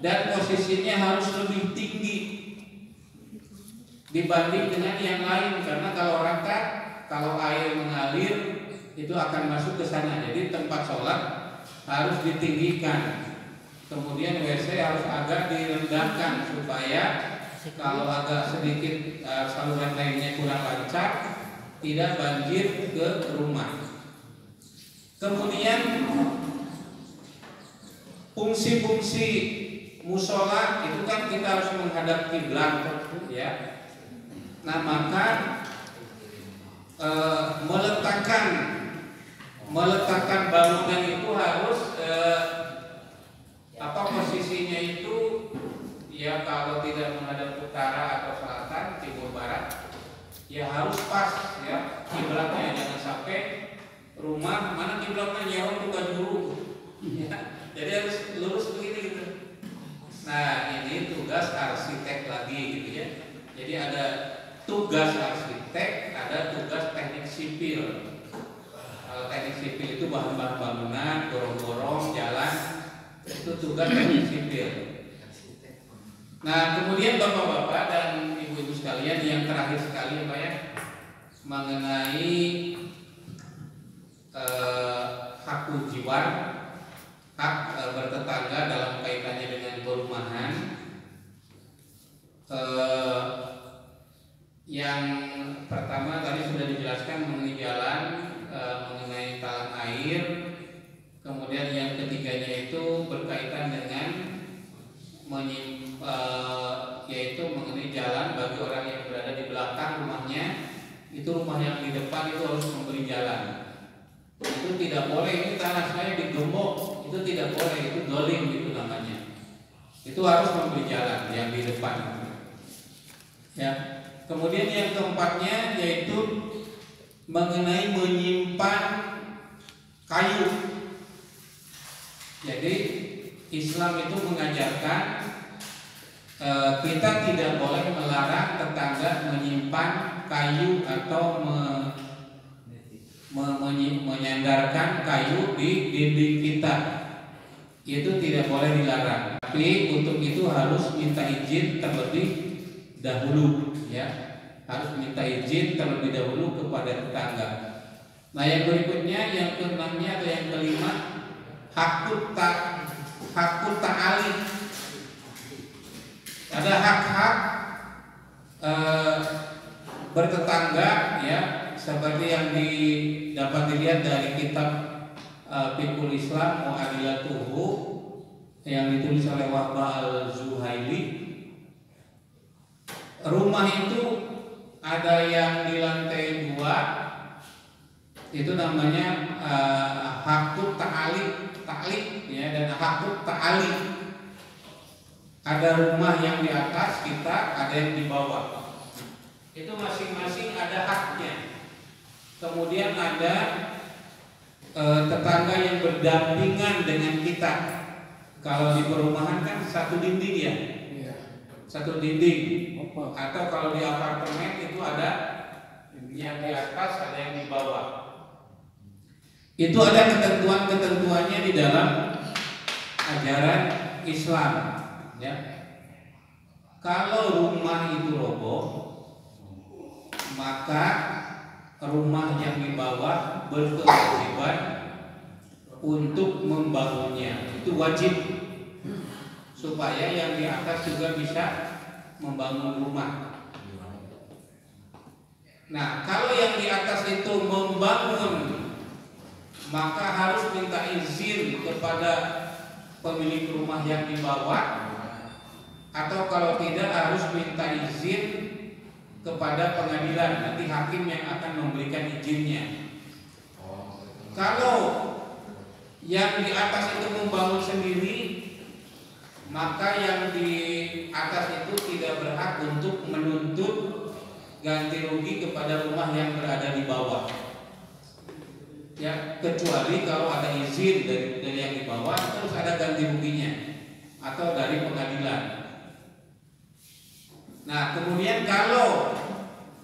dan posisinya harus lebih tinggi dibanding dengan yang lain karena kalau rata kalau air mengalir itu akan masuk ke sana. Jadi tempat sholat harus ditinggikan. Kemudian WC harus agak direndahkan supaya kalau agak sedikit saluran airnya kurang lancar tidak banjir ke rumah. Kemudian fungsi-fungsi musola itu kan kita harus menghadap kiblat ya. Nah maka meletakkan bangunan itu harus posisinya itu ya kalau tidak menghadap utara atau selatan timur barat ya harus pas ya kiblatnya, jangan sampai rumah mana kiblatnya jauh tuh juru ya. Jadi harus lurus begini gitu. Nah ini tugas arsitek lagi gitu ya. Jadi ada tugas arsitek, ada tugas teknik sipil. Kalau teknik sipil itu bahan-bahan bangunan, gorong-gorong, jalan, itu tugas teknik sipil. Nah kemudian bapak-bapak dan ibu-ibu sekalian yang terakhir sekali Pak ya mengenai hak ujiwan, hak bertetangga dalam kaitannya dengan perumahan. Yang pertama tadi sudah dijelaskan mengenai jalan, mengenai talang air. Kemudian yang ketiganya itu berkaitan dengan yaitu mengenai jalan bagi orang yang berada di belakang rumahnya. Itu rumah yang di depan itu harus memberi jalan. Itu tidak boleh, ini tanah saya digembok, itu tidak boleh, itu dolim itu namanya. Itu harus memberi jalan yang di depan. Ya. Kemudian yang keempatnya yaitu mengenai menyimpan kayu. Jadi Islam itu mengajarkan kita tidak boleh melarang tetangga menyimpan kayu atau menyandarkan kayu di dinding kita. itu tidak boleh dilarang. Tapi untuk itu harus minta izin terlebih dahulu, ya. Harus minta izin terlebih dahulu kepada tetangga. Nah, yang berikutnya, yang keenamnya atau yang kelima, hakut ta'ali. Ada hak-hak bertetangga, ya, seperti yang dapat dilihat dari kitab Fiqhul Islam Mu'adilatuhu yang ditulis oleh Wahbah Al-Zuhaili. Rumah itu ada yang di lantai 2, itu namanya hakut ta'alik, ya, dan hakut ta'ali. Ada rumah yang di atas kita, ada yang di bawah. Itu masing-masing ada haknya. Kemudian ada tetangga yang berdampingan dengan kita. Kalau di perumahan kan satu dinding, ya, satu dinding. Atau kalau di apartemen itu ada yang di atas, ada yang di bawah. Itu ada ketentuan-ketentuannya di dalam ajaran Islam, ya. Kalau rumah itu roboh, maka rumah yang di bawah berkewajiban untuk membangunnya. Itu wajib, supaya yang di atas juga bisa membangun rumah. Nah, kalau yang di atas itu membangun, maka harus minta izin kepada pemilik rumah yang di bawah, atau kalau tidak harus minta izin kepada pengadilan, nanti hakim yang akan memberikan izinnya. Kalau yang di atas itu membangun sendiri, maka yang di atas itu tidak berhak untuk menuntut ganti rugi kepada rumah yang berada di bawah, ya, kecuali kalau ada izin dari yang di bawah, terus ada ganti ruginya, atau dari pengadilan. Nah, kemudian kalau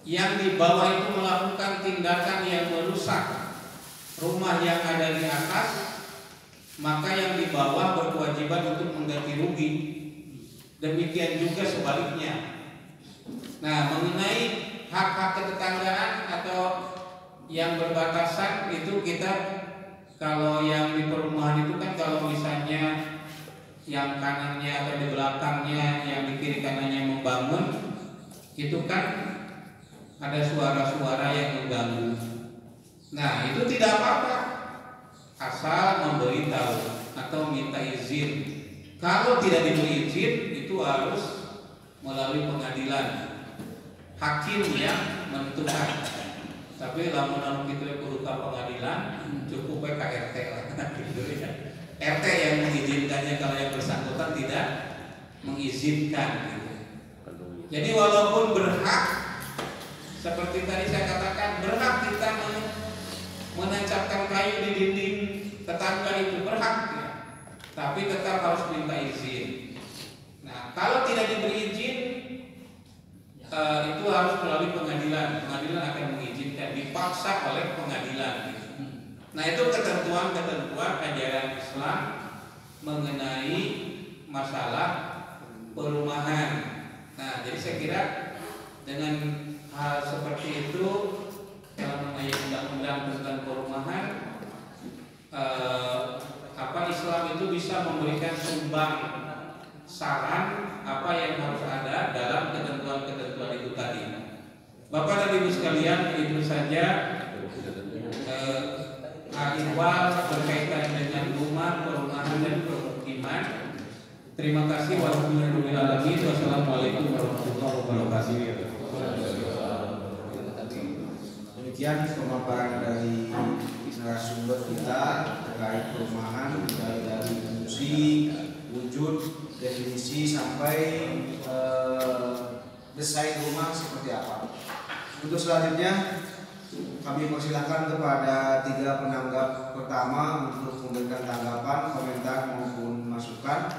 yang di bawah itu melakukan tindakan yang merusak rumah yang ada di atas, maka yang di bawah berkewajiban untuk mengganti rugi. Demikian juga sebaliknya. Nah, mengenai hak-hak ketetanggaan atau yang berbatasan itu, kita kalau yang di perumahan itu kan, kalau misalnya yang kanannya atau di belakangnya, yang di kiri kanannya membangun, itu kan ada suara-suara yang mengganggu. Nah, itu tidak apa-apa, asal memberitahu atau minta izin. Kalau tidak diberi izin, itu harus melalui pengadilan, hakim yang menentukan. Tapi lamun kita perlu ke pengadilan, cukup PKRT lah, gitu ya. RT yang mengizinkannya kalau yang bersangkutan tidak mengizinkan, gitu. Jadi walaupun berhak, seperti tadi saya katakan, berhak kita menancapkan kayu di dinding tetangga, itu berhak, ya. Tapi tetap harus minta izin. Nah, kalau tidak diberi izin, itu harus melalui pengadilan. Pengadilan akan mengizinkan, dipaksa oleh pengadilan, gitu. Nah, itu ketentuan-ketentuan ajaran Islam mengenai masalah perumahan. Nah, jadi saya kira dengan hal seperti itu, dalam mengenai undang-undang tentang perumahan, Islam itu bisa memberikan sumbang saran apa yang harus ada dalam ketentuan-ketentuan itu tadi. Bapak dan Ibu sekalian, itu saja ikhwal berkaitan dengan rumah, perumahan dan permukiman. Terima kasih. Wassalamualaikum warahmatullahi wabarakatuh. Demikian pemaparan dari narasumber kita terkait perumahan, mulai dari fungsi, wujud, definisi sampai desain rumah seperti apa. Untuk selanjutnya kami persilahkan kepada 3 penanggap pertama untuk memberikan tanggapan, komentar maupun masukan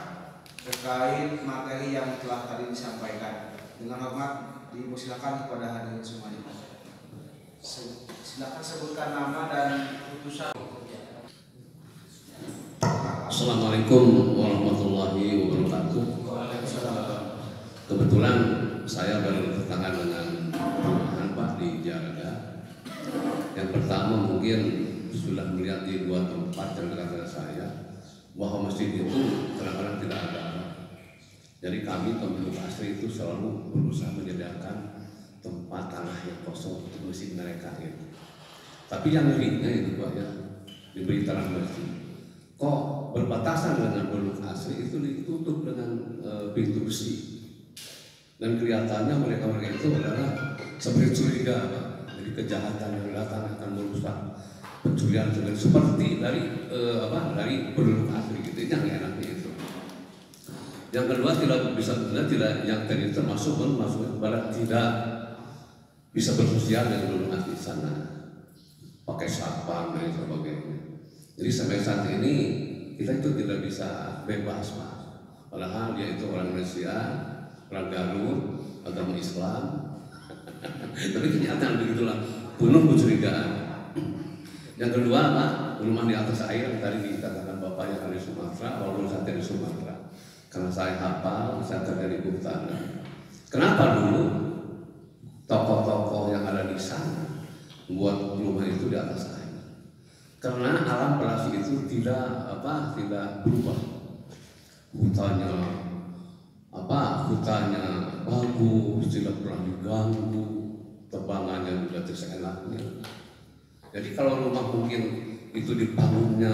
terkait materi yang telah tadi disampaikan. Dengan hormat dipersilakan kepada hadirin semuanya. Silakan sebutkan nama dan putusan. Assalamualaikum Assalamualaikum warahmatullahi wabarakatuh. Kebetulan saya bertetangga dengan perumahan Pak di Jaraga. Yang pertama mungkin sudah melihat di dua tempat yang dekat dengan saya bahwa masjid itu kadang-kadang tidak ada. Jadi kami penduduk asli itu selalu berusaha menyediakan tempat tanah yang kosong untuk masjid mereka itu. Tapi yang miliknya itu Pak ya diberi tanah masjid. Kok berbatasan dengan penduduk asli itu ditutup dengan pintu besi, dan kelihatannya mereka itu adalah seperti curiga, Pak. Jadi kejahatan yang datang akan merusak pencurian seperti dari dari penduduk asli gitu. Yang enaknya itu. Yang kedua tidak yang tadi termasuk pada tidak bisa bersosial dengan penduduk asli sana, pakai satpam dan sebagainya. Jadi sampai saat ini kita itu tidak bisa bebas Pak. Padahal dia itu orang Indonesia, orang Garut, agama Islam. Tapi kenyataan begitulah, penuh kecurigaan. Yang kedua Pak, rumah di atas air yang tadi dikatakan Bapak yang ada di Sumatera, walaupun saya dari Sumatera. Karena saya hafal, saya kerja di Bukitana. Kenapa dulu tokoh-tokoh yang ada di sana membuat rumah itu di atas air? Karena alam Perasi itu tidak berubah. Hutannya bagus, tidak pernah diganggu, tebangannya juga seenaknya. Jadi kalau rumah mungkin itu dibangunnya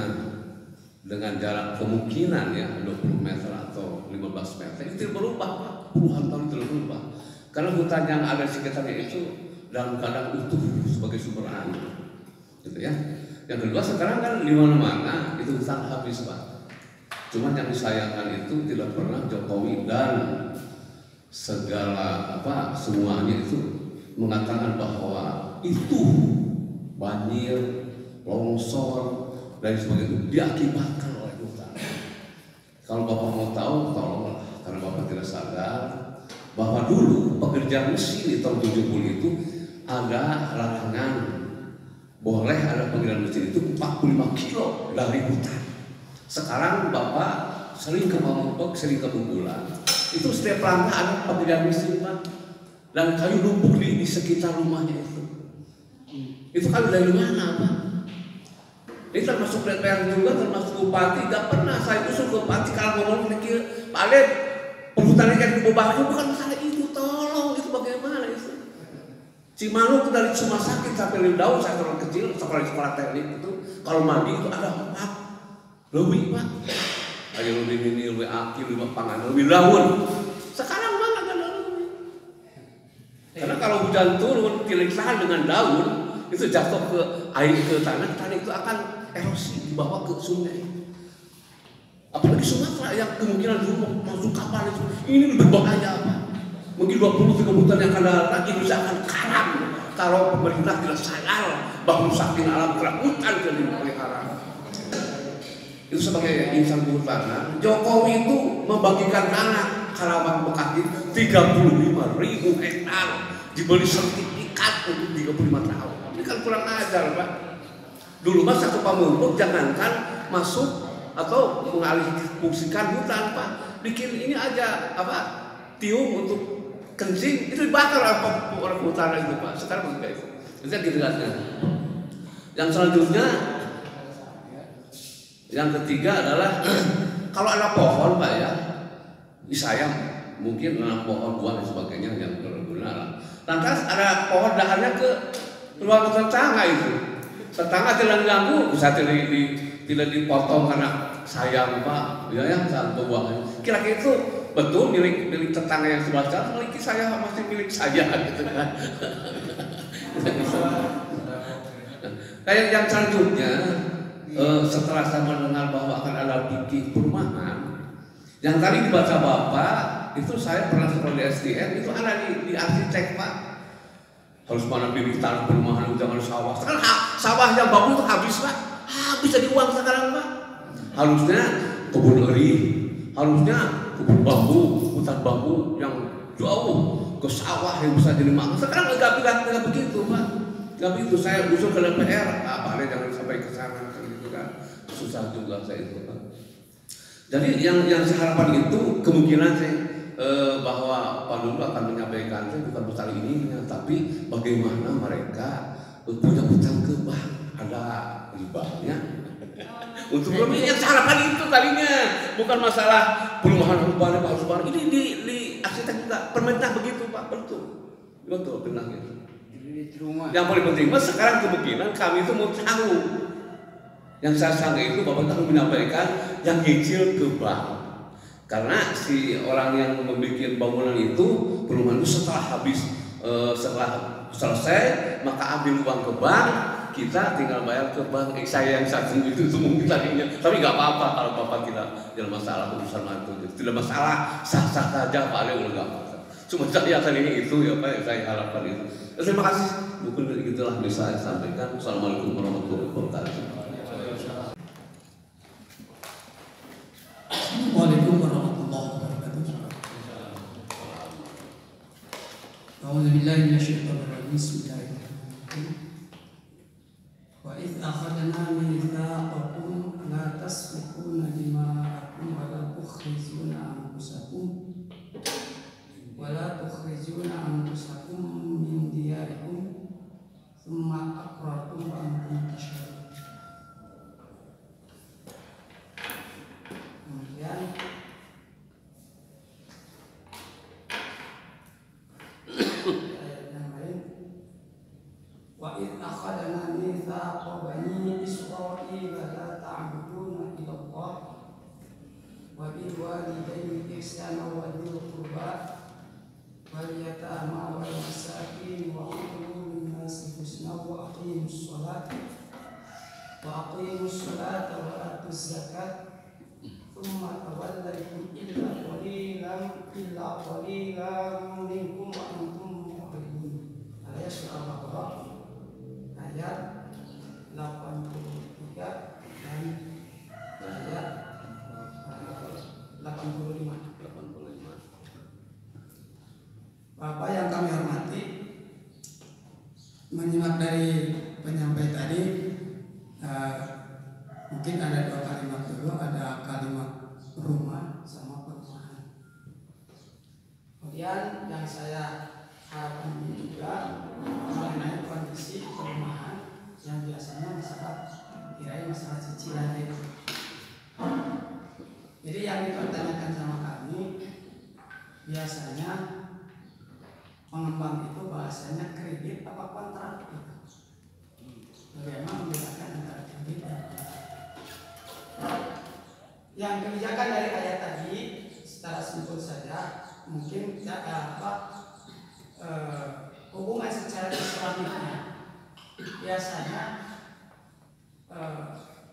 dengan jarak kemungkinan ya 20 meter atau 15 meter itu berubah Pak. Puluhan tahun itu berubah. Karena hutan yang ada di sekitarnya itu dalam keadaan utuh sebagai sumber air. Gitu ya. Yang kedua sekarang kan di mana-mana itu hutan habis Pak. Cuman yang disayangkan itu tidak pernah Jokowi dan segala semuanya itu mengatakan bahwa itu banjir, longsor dan sebagainya itu diakibatkan oleh hutan. Kalau Bapak mau tahu, tolonglah, karena Bapak tidak sadar bahwa dulu pekerjaan mesin di tahun 70 itu ada larangan boleh ada pengirian mesin itu 45 kilo dari hutan. Sekarang Bapak sering ke Mamumpek, sering ke Bunggulan, itu setiap langkah ada pengirian mesin Pak. Dan kayu numpuk di sekitar rumahnya itu. Itu kayu dari mana Pak? Ini termasuk DPR juga, termasuk Bupati. Gak pernah saya usul ke Bupati kalau ngomong mikir, Pak Alep, perhutanan yang dibebaskan bukan masalah itu, tolong itu bagaimana itu? Cimanuk dari rumah sakit sampai Lindau, saya orang kecil sekolah teknik itu kalau mandi itu ada 4 lebih Pak. Ada lebih ini, lebih aki, lebih pangan, lebih daun. Sekarang mana ada lebih? Karena kalau hujan turun, kira-kira dengan daun itu jatuh ke air ke tanah itu akan erosi dibawa ke sungai. Apalagi Sumatera yang kemungkinan dulu masuk kapal itu ini lebih bahaya Pak. Mungkin 20-30 tahun yang akan datang Indonesia akan karam kalau pemerintah tidak sadar bahwa rusakin alam hutan jadi dipelihara. Itu sebagai insan kehutanan, Jokowi itu membagikan tanah Karawang Bekasi 35.000 hektar dibeli sertifikat untuk 35 tahun. Ini kan kurang ajar Pak. Dulu mah satu Pamumpek jangankan masuk atau mengalih fungsikan hutan Pak, bikin ini aja tiung untuk kencing itu dibakar orang hutan itu Pak. Sekarang begitu. Itu gitu kan. Yang selanjutnya, yang ketiga adalah kalau ada pohon Pak ya, disayang mungkin ada pohon buah dan sebagainya yang berguna. Lantas ada pohon dahannya ke ruang tetangga itu. Tetangga tidak diganggu, bisa tidak dipotong karena sayang Pak, ya saat buahnya. Kira-kira itu betul milik tetangga yang sebelah sana, milik saya masih milik saya gitu kan. Kayak yang selanjutnya, setelah saya mendengar bahwa akan ada fikih perumahan, yang tadi dibaca Bapak itu saya pernah sekolah di SDN itu ada di arsitek Pak. Harus mana pilih tanah perumahan jangan sawah. Sekarang sawah yang bagus itu habis Pak, habis jadi uang sekarang Pak. Harusnya kebun eri, harusnya kebun bambu, hutan bambu yang jauh ke sawah yang bisa jadi makan. Sekarang nggak begitu Pak, nggak begitu. Saya usul ke DPR, Pak Ale jangan sampai ke sana gitu kan, susah juga saya itu Pak. Jadi yang saya harapkan itu kemungkinan bahwa Pak Nurul akan menyampaikan bukan masalah ininya, tapi bagaimana mereka punya hutang ke bank, ada ribanya. Untuk yang saya harapkan itu kalinya, bukan masalah perumahan harus barang. Ini di arsitek juga pemerintah begitu Pak, betul benar gitu. Yang paling penting sekarang kemungkinan kami itu mau tahu. Yang saya sangka itu Bapak tahu menyampaikan yang kecil ke bank. Karena si orang yang membuat bangunan itu perumahan itu setelah selesai maka ambil uang ke bank, kita tinggal bayar ke bank. Saya yang satu itu mungkin tadinya, tapi nggak apa-apa kalau Bapak tidak masalah urusan itu, tidak masalah, sah-sah saja Pak Ale, nggak apa-apa. Cuma saya kali ini itu ya Pak, saya harapkan itu. Terima kasih, mungkin itulah bisa saya sampaikan. Assalamualaikum warahmatullahi wabarakatuh. Assalamualaikum warahmatullahi wabarakatuh. A'udzubillahi minasyaitonir rajim. Bismillahirrahmanirrahim. Wa idz akhadna mitsaqakum la tasfikuna dima'akum wa la tukhrijuna anfusakum min diyarikum thumma aqrartum wa antum tashhadun. Kemudian ayat yang lain, wa idz akhadna mitsaqa bani Israila la ta'buduna illa Allah wa bil walidayni ihsana wa dzil qurba wal yatama wal masakin wa qulu lin nasi husna wa aqimus salata wa atuz zakat thumma tawallaytum illa qalilan minkum wa antum mu'ridun. Ayat surah Al-Baqarah ayat 83 dan ayat 85. Bapak yang kami hormati, menyimak dari penyampai tadi, mungkin ada dua kalimat dulu, ada kalimat rumah sama perumahan. Kemudian yang saya harapkan ini juga mengenai kondisi perumahan yang biasanya masalah cicilan itu. Jadi yang dipertanyakan sama kami biasanya pengembang itu bahasanya kredit apa kontrak gitu. Bagaimana membedakan antara kredit dan kontrak? Yang kebijakan dari ayat tadi secara simpel saja, mungkin hubungan secara Islamiknya biasanya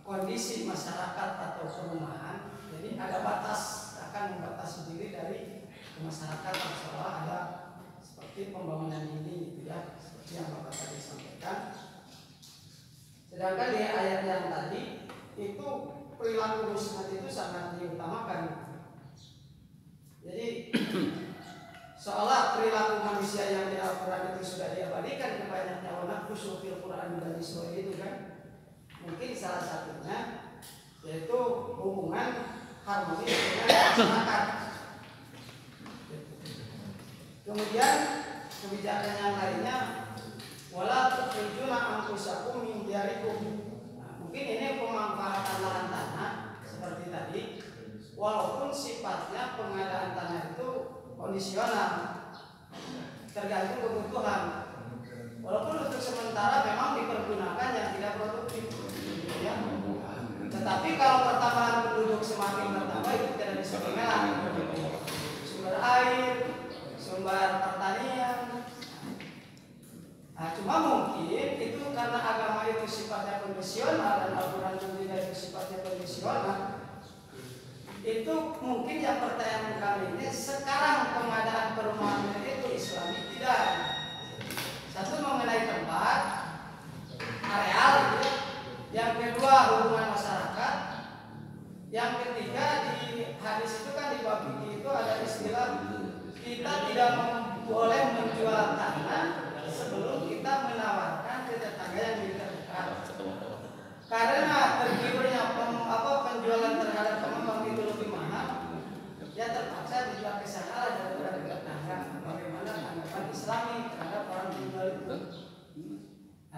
kondisi masyarakat atau perumahan, jadi ada batas, akan membatasi diri dari masyarakat seolah ada seperti pembangunan ini gitu ya, seperti yang Bapak tadi sampaikan. Sedangkan di ayat yang tadi itu perilaku musnad itu sangat diutamakan. Jadi seolah perilaku manusia yang di Al-Quran itu sudah diabadikan kebanyaknya wanak fil Quran dan Isra itu kan. Mungkin salah satunya yaitu hubungan harmonis dengan masyarakat. Kemudian kebijakan yang lainnya wala tukhrijuna anfusakum min diyarikum. Mungkin ini pemanfaatan lahan tanah seperti tadi, walaupun sifatnya pengadaan tanah itu kondisional, tergantung kebutuhan. Walaupun untuk sementara memang dipergunakan yang tidak produktif, ya. Tetapi kalau pertambahan penduduk semakin bertambah itu tidak bisa dimenang. Sumber air, sumber pertanian. Nah, cuma mungkin itu karena agama itu sifatnya kondisional dan Al-Quran juga itu sifatnya kondisional. Itu mungkin yang pertanyaan kami ini sekarang pengadaan perumahan itu Islami tidak. Satu mengenai tempat, areal gitu. Yang kedua hubungan masyarakat. Yang ketiga di hadis itu kan di bab fikih itu ada istilah kita tidak boleh menjual tanah sebelum kita menawarkan ke tetangga yang di dekat. Karena tergiurnya penjualan terhadap pengembang itu lebih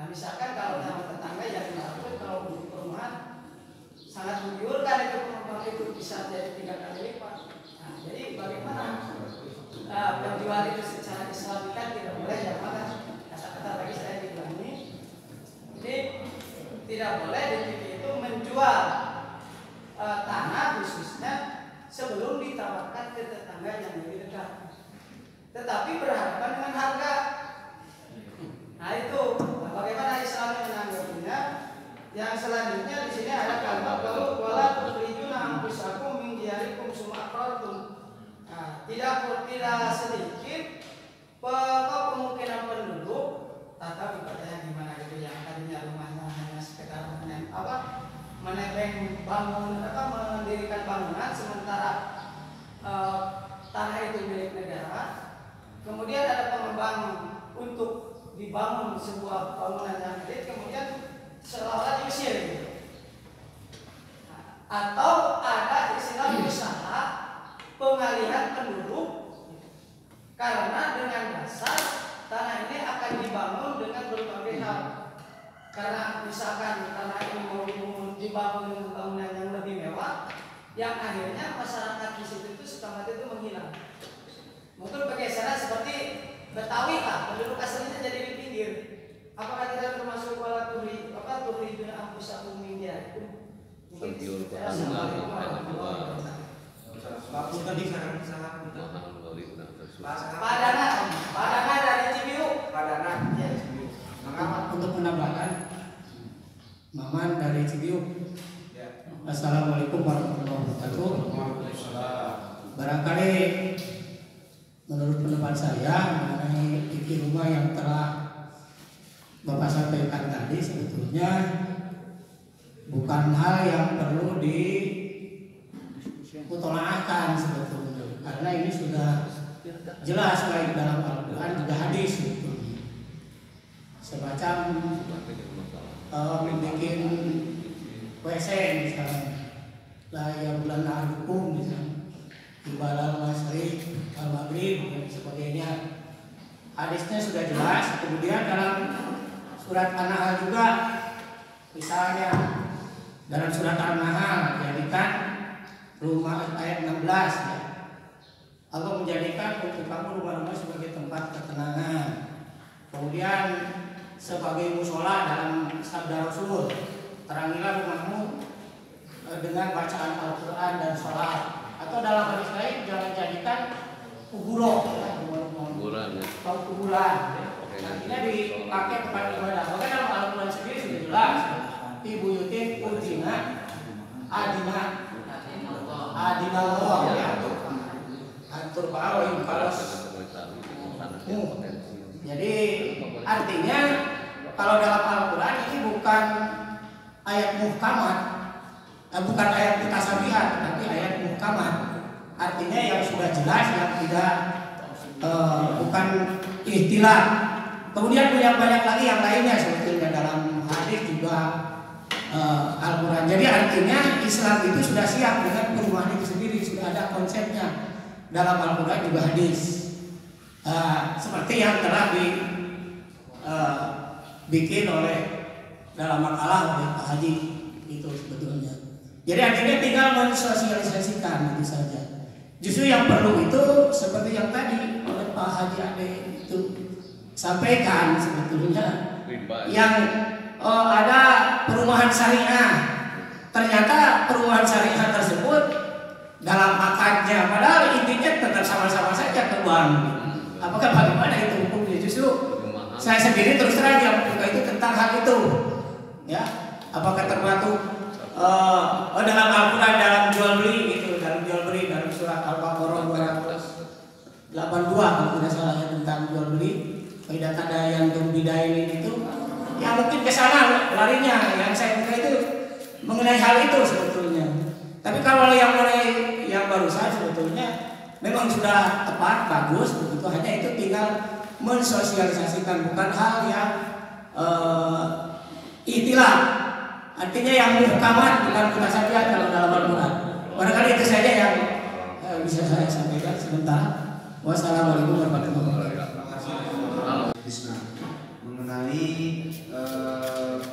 Nah, misalkan kalau sama tetangga ya dilakukan, kalau di perumahan sangat menggiurkan itu penumpang itu bisa jadi 3 kali lipat. Nah, jadi bagaimana penjual itu secara Islami kan tidak boleh ya, maka kata-kata lagi saya diulangi. Jadi tidak boleh DPP itu menjual tanah khususnya sebelum ditawarkan ke tetangga yang lebih dekat. Tetapi berhadapan dengan harga. Nah itu, bagaimana Islam menanggapinya? Yang selanjutnya di sini ada kalimat bahwa wala tukhrijuna anfusakum min diyarikum summa aqrartum. Nah, tidak sedikit kemungkinan penduduk atau ibaratnya gimana gitu yang tadinya rumahnya hanya sekedar menebeng bangun mendirikan bangunan sementara tanah itu milik negara. Kemudian ada pengembang untuk dibangun sebuah bangunan yang elit, kemudian seolah-olah diusir gitu. Atau ada istilah usaha pengalihan penduduk karena dengan dasar tanah ini akan dibangun dengan berbagai hal. Karena misalkan tanah ini mau dibangun dengan bangunan yang lebih mewah, yang akhirnya masyarakat di situ itu setempat itu menghilang. Mungkin pergeseran seperti Betawi lah, penduduk aslinya jadi di pinggir. Apakah tidak termasuk wala tukhrijuna anfusakum min diyarikum? Mungkin Padana dari Cibiu. Padana ya Cibiu. Untuk penambahan, Maman dari Cibiu. Assalamualaikum warahmatullahi wabarakatuh. Barangkali menurut pendapat saya mengenai isi rumah yang telah Bapak sampaikan tadi sebetulnya bukan hal yang perlu dimutolaakan sebetulnya, karena ini sudah jelas baik dalam Al-Quran juga hadis sebetulnya. Semacam membuat WC misalnya, lah yang bulan hukum misalnya, ibadah masri, al-maghrib dan sebagainya. Hadisnya sudah jelas. Kemudian dalam surat An-Nahl juga, misalnya dalam surat An-Nahl jadikan rumah ayat 16 ya. Allah menjadikan untuk kamu rumah-rumah sebagai tempat ketenangan. Kemudian sebagai musola dalam sabda Rasul, terangilah rumahmu dengan bacaan Al-Quran dan sholat. Atau dalam hadis lain jangan jadikan kuburan artinya dipakai tempat ibadah. Maka dalam Al-Quran sendiri sudah jelas ibu yutin udina adina Allah ya atur ba'awin kalos. Jadi artinya kalau dalam Al-Quran ini bukan ayat muhkamat, bukan ayat mutasabihat, tapi ayat muhkamat. Artinya yang sudah jelas, yang tidak bukan ikhtilaf. Kemudian punya banyak lagi yang lainnya sebetulnya dalam hadis juga Al-Quran. Jadi artinya Islam itu sudah siap dengan perubahan itu sendiri, sudah ada konsepnya dalam Al-Quran juga hadis. Seperti yang telah dibikin oleh dalam makalah oleh Pak Haji itu sebetulnya. Jadi akhirnya tinggal mensosialisasikan itu saja. Justru yang perlu itu seperti yang tadi oleh Pak Haji Ade itu sampaikan sebetulnya, yang ada perumahan syariah. Ternyata perumahan syariah tersebut dalam akadnya, padahal intinya tetap sama-sama saja keuangan. Apakah bagaimana itu hukumnya? Justru saya sendiri terus terang yang buka itu tentang hal itu, ya. Apakah termasuk dalam Al-Quran dalam jual beli gitu, dalam jual beli dalam surat Al-Baqarah 282 kalau tidak salah ya, tentang jual beli. Tidak ada yang berbidain itu, ya mungkin ke sana larinya. Yang saya kira itu mengenai hal itu sebetulnya. Tapi kalau yang mulai yang barusan sebetulnya memang sudah tepat, bagus begitu. Hanya itu tinggal mensosialisasikan, bukan hal yang ikhtilaf. Artinya yang muhkamat bukan kita saja kalau dalam Al-Quran. Barangkali itu saja yang bisa saya sampaikan sebentar. Wassalamualaikum warahmatullahi wabarakatuh. mengenai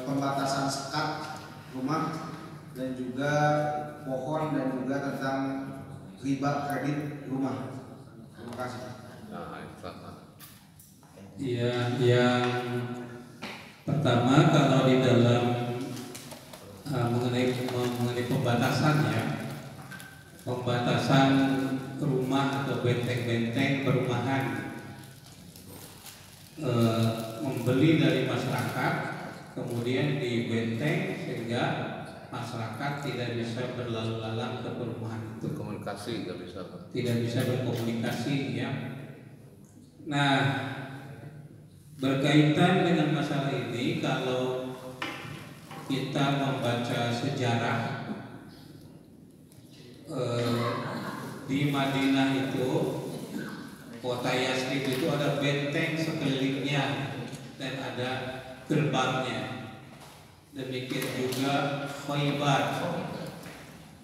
pembatasan sekat rumah dan juga pohon dan juga tentang riba kredit rumah. Terima kasih. Ya, yang pertama kalau di dalam mengenai pembatasan ya, pembatasan rumah atau benteng-benteng perumahan, membeli dari masyarakat kemudian dibenteng sehingga masyarakat tidak bisa berlalu lalang ke perumahan itu, Berkomunikasi tidak bisa berkomunikasi ya. Nah, berkaitan dengan masalah ini, kalau kita membaca sejarah di Madinah itu, kota Yasrib itu ada benteng sekelilingnya dan ada gerbangnya. Demikian juga Khaybar,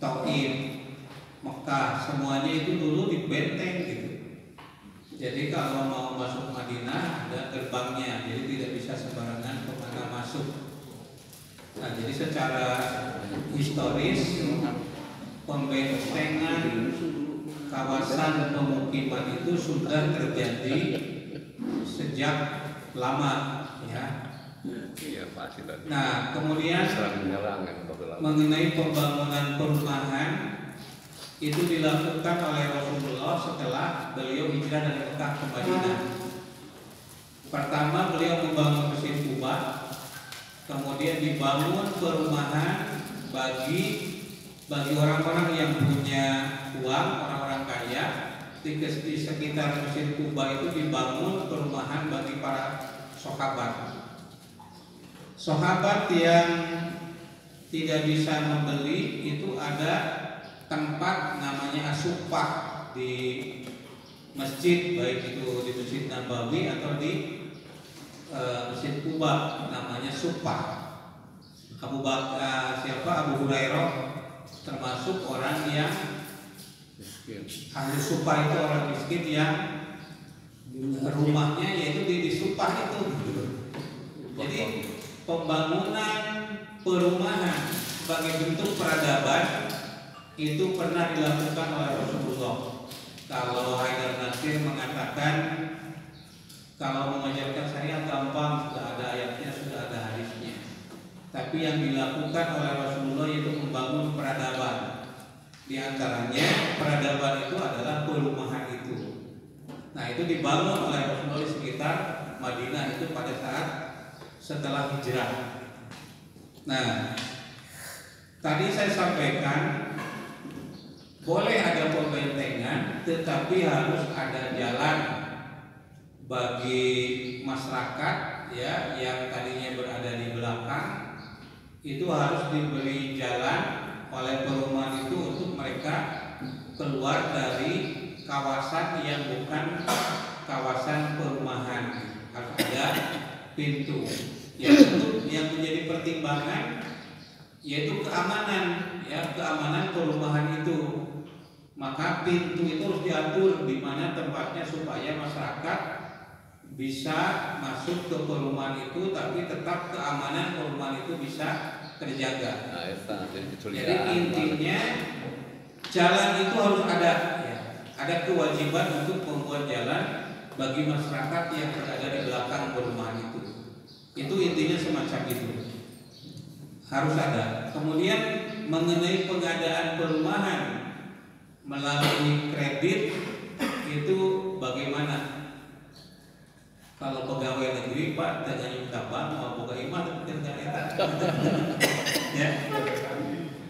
Taif, Mekah, semuanya itu dulu dibenteng gitu. Jadi kalau mau masuk Madinah ada gerbangnya, jadi tidak bisa sembarangan kemana masuk. Nah, jadi secara historis pembentengan kawasan pemukiman itu sudah terjadi sejak lama ya. Nah, kemudian mengenai pembangunan perumahan itu dilakukan oleh Rasulullah setelah beliau hijrah dari Mekah ke Madinah. Pertama beliau membangun Masjid Quba, kemudian dibangun perumahan bagi orang-orang yang punya uang, orang-orang kaya. Di sekitar Masjid Quba itu dibangun perumahan bagi para sahabat. Sahabat yang tidak bisa membeli itu ada tempat namanya As-Suffah di masjid, baik itu di Masjid Nabawi atau di Masjid Quba, namanya Suffah. Abu Hurairah termasuk orang yang ahli Suffah, itu orang miskin yang rumahnya yaitu di Suffah itu. Jadi pembangunan perumahan sebagai bentuk peradaban itu pernah dilakukan oleh Rasulullah. Kalau Haidar Nasir mengatakan kalau mengajarkan syariat gampang, sudah ada ayatnya, sudah ada hadisnya. Tapi yang dilakukan oleh Rasulullah yaitu membangun peradaban. Di antaranya peradaban itu adalah perumahan itu. Nah, itu dibangun oleh Rasulullah di sekitar Madinah itu pada saat setelah hijrah. Nah, tadi saya sampaikan boleh ada pembentengan, tetapi harus ada jalan bagi masyarakat ya yang tadinya berada di belakang, itu harus diberi jalan oleh perumahan itu untuk mereka keluar dari kawasan yang bukan kawasan perumahan. Harus ada pintu. Yang menjadi pertimbangan yaitu keamanan ya, keamanan perumahan itu. Maka pintu itu harus diatur di mana tempatnya supaya masyarakat bisa masuk ke perumahan itu, tapi tetap keamanan perumahan itu bisa terjaga. Jadi intinya jalan itu harus ada ya. Ada kewajiban untuk membuat jalan bagi masyarakat yang berada di belakang perumahan itu. Itu intinya semacam itu. Harus ada. Kemudian mengenai pengadaan perumahan melalui kredit itu bagaimana? Kalau pegawai negeri Pak dengan minta bank mau buka imah tapi kan ya.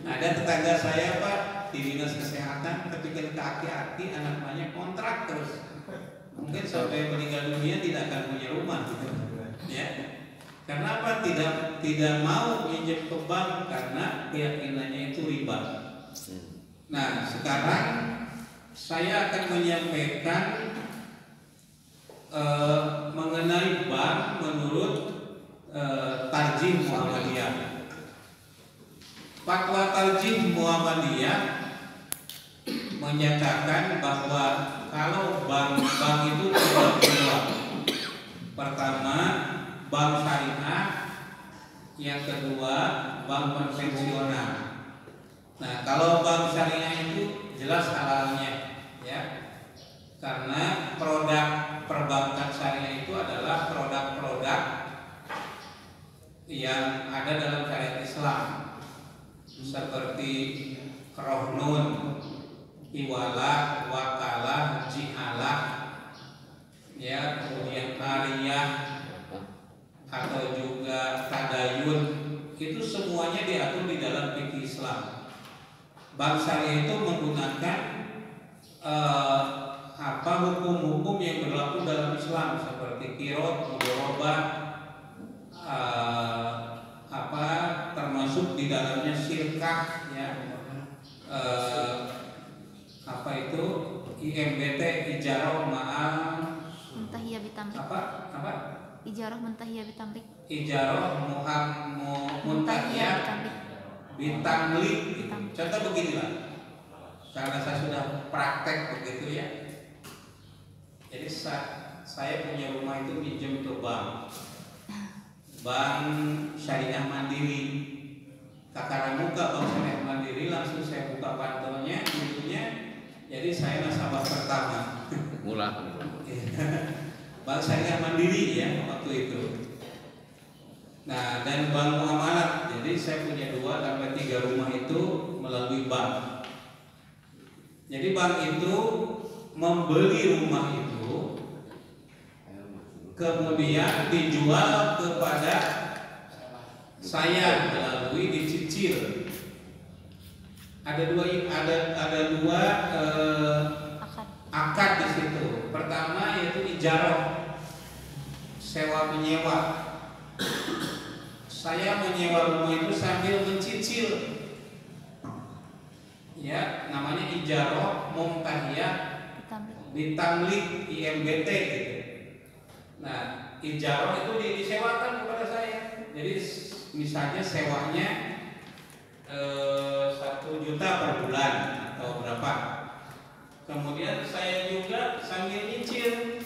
Ada tetangga saya Pak di dinas kesehatan, tapi kan aki-aki anak banyak kontrak terus. Mungkin sampai meninggal dunia tidak akan punya rumah gitu. Ya. Karena apa? Tidak mau minjem ke bank karena keyakinannya itu riba. Nah, sekarang saya akan menyampaikan mengenai bank menurut Tarjih Muhammadiyah. Fatwa Tarjih Muhammadiyah menyatakan bahwa kalau bank itu tidak dua. Pertama, bank syariah, yang kedua bank konvensional. Nah, kalau bank syariah itu jelas halalnya, ya, karena produk perbankan syariah itu adalah produk-produk yang ada dalam syariat Islam, seperti rohnun, iwalah, wakalah, jihalah, ya, kemudian ariyah atau juga tadayun, itu semuanya diatur di dalam fikih Islam. Bank syariah itu menggunakan hukum-hukum yang berlaku dalam Islam, seperti qirot, mudharabah, termasuk di dalamnya syirkah, ya, IMBT, ijarah ma'al muntahiyah bitamlik. Ijarah muntahiyah bitamlik. Ijarah muntahiyah bitamlik. Contoh beginilah, karena saya sudah praktek begitu, ya. Jadi saya punya rumah itu pinjam ke bank syariah mandiri. Takaran muka bank syariah mandiri, langsung saya buka pantonya, itunya. Jadi saya nasabah pertama. Murah. Bank syariah mandiri, ya, waktu itu. Nah, dan bank muamalat. Jadi saya punya 2 sampai 3 rumah itu melalui bank. Jadi bank itu membeli rumah itu, kemudian dijual kepada saya melalui dicicil. Ada dua akad di situ. Pertama yaitu ijarah, sewa menyewa. Saya menyewa rumah itu sambil mencicil, ya, namanya ijarah muntahiyah bitamlik, IMBT gitu. Nah, ijarah itu disewakan kepada saya. Jadi misalnya sewanya 1 juta per bulan atau berapa. Kemudian saya juga sambil nyicil.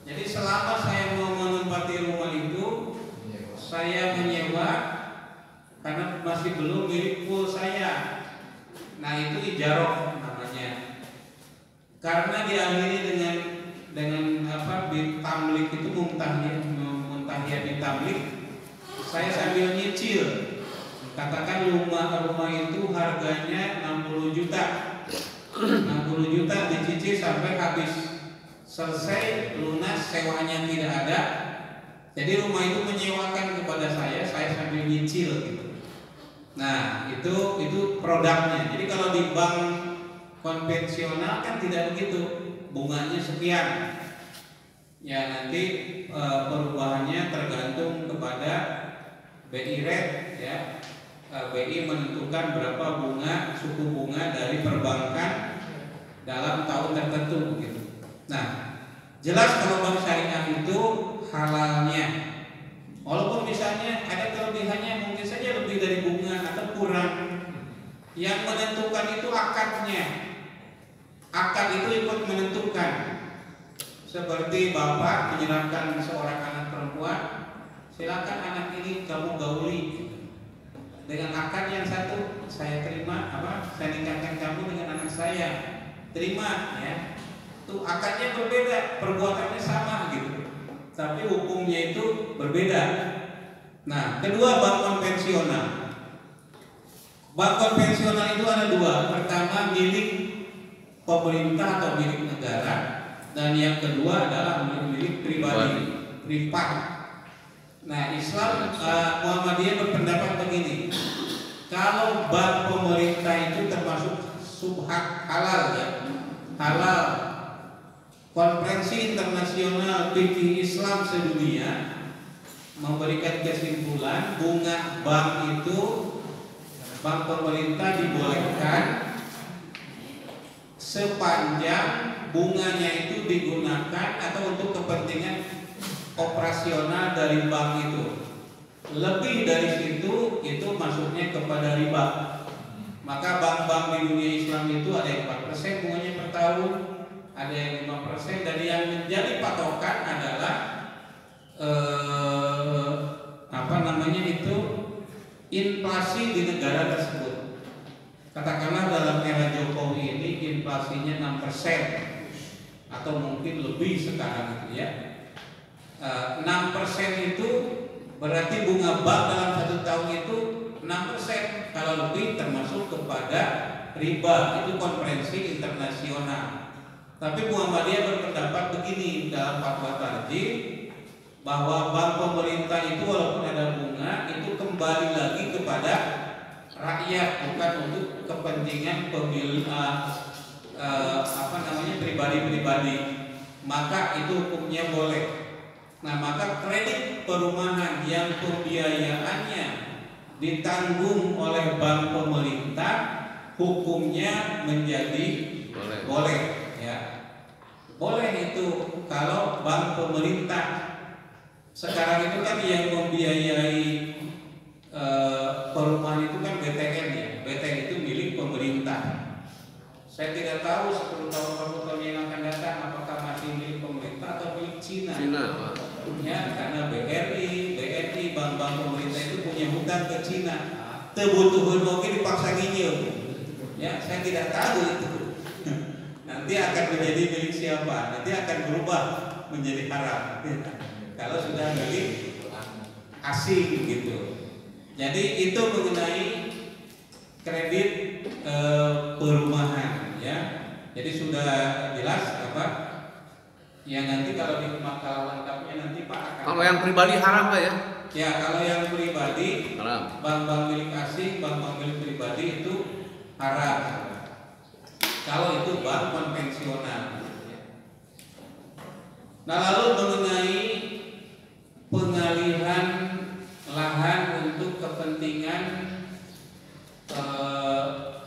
Jadi selama saya mau menempati rumah itu, saya menyewa karena masih belum milik full saya. Nah, itu ijarah namanya. Karena diakhiri dengan bitamlik itu muntahiyah bitamlik, saya sambil nyicil. Katakan rumah itu harganya 60 juta. 60 juta dicicil sampai habis, selesai lunas, sewanya tidak ada. Jadi rumah itu menyewakan kepada saya sambil nyicil gitu. Nah, itu produknya. Jadi kalau di bank konvensional kan tidak begitu, bunganya sekian. Ya, nanti perubahannya tergantung kepada BI rate, ya. BI menentukan berapa suku bunga dari perbankan dalam tahun tertentu begitu. Nah, jelas kalau bank syariah itu halalnya. Walaupun misalnya ada kelebihannya, mungkin saja lebih dari bunga atau kurang. Yang menentukan itu akadnya. Akad itu ikut menentukan. Seperti bapak menyerahkan seorang anak perempuan, silakan anak ini kamu gauli. Dengan akad yang satu, saya terima saya nikahkan kamu dengan anak saya. Terima, ya. Tuh akadnya berbeda, perbuatannya sama gitu, tapi hukumnya itu berbeda. Nah, kedua bank konvensional. Bank konvensional itu ada 2. Pertama milik pemerintah atau milik negara, dan yang kedua adalah milik pribadi, privat. Nah, Islam Muhammadiyah berpendapat begini. Kalau bank pemerintah itu termasuk subhat halal, ya. Halal. Konferensi Internasional Fikih Islam Sedunia memberikan kesimpulan bunga bank pemerintah dibolehkan sepanjang bunganya itu digunakan atau untuk kepentingan operasional dari bank itu. Lebih dari situ, itu masuknya kepada riba. Maka bank-bank di dunia Islam itu ada yang 4% bunganya per tahun, ada yang 5%, dan yang menjadi patokan adalah inflasi di negara tersebut. Katakanlah dalam era Jokowi ini inflasinya 6% atau mungkin lebih sekarang gitu ya. 6% itu berarti bunga bank dalam 1 tahun itu 6%, kalau lebih termasuk kepada riba, itu konferensi internasional. Tapi Muhammadiyah berpendapat begini dalam fatwa tarjih, bahwa bank pemerintah itu walaupun ada bunga itu kembali lagi kepada rakyat, bukan untuk kepentingan pribadi-pribadi, maka itu hukumnya boleh. Nah, maka kredit perumahan yang pembiayaannya ditanggung oleh bank pemerintah hukumnya menjadi boleh ya. Boleh itu kalau bank pemerintah. Sekarang itu kan yang membiayai perumahan itu kan BTN ya. BTN itu milik pemerintah. Saya tidak tahu 10 tahun yang akan datang apakah masih milik pemerintah atau milik Cina. Ya, karena BRI, bank-bank pemerintah itu punya hutang ke Cina. Kebutuhan oke dipaksa nginjil. Ya, saya tidak tahu itu. Nanti akan menjadi milik siapa? Nanti akan berubah menjadi haram. Kalau sudah milik asing gitu. Jadi itu mengenai kredit perumahan ya. Jadi sudah jelas apa? Ya nanti kalau di makalah lengkapnya nanti Pak akan. Kalau yang pribadi haram Pak ya? Ya kalau yang pribadi haram. Bank-bank milik asing, bank-bank milik pribadi itu haram. Kalau itu bank konvensional. Nah lalu mengenai pengalihan lahan untuk kepentingan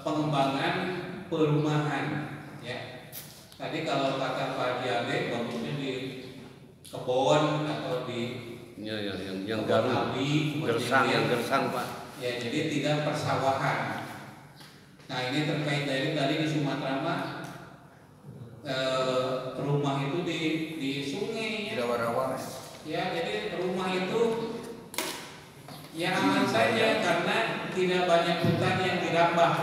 pengembangan perumahan ya. Tadi kalau kata Pak Jade bagusnya di kebun atau di yang garu gersang Pak. Ya jadi tidak persawahan. Nah ini terkait dari tadi di Sumatera mah rumah itu di sungai ya. Rawa-rawa. Ya jadi rumah itu ya aman saja karena tidak banyak hutan yang dirambah.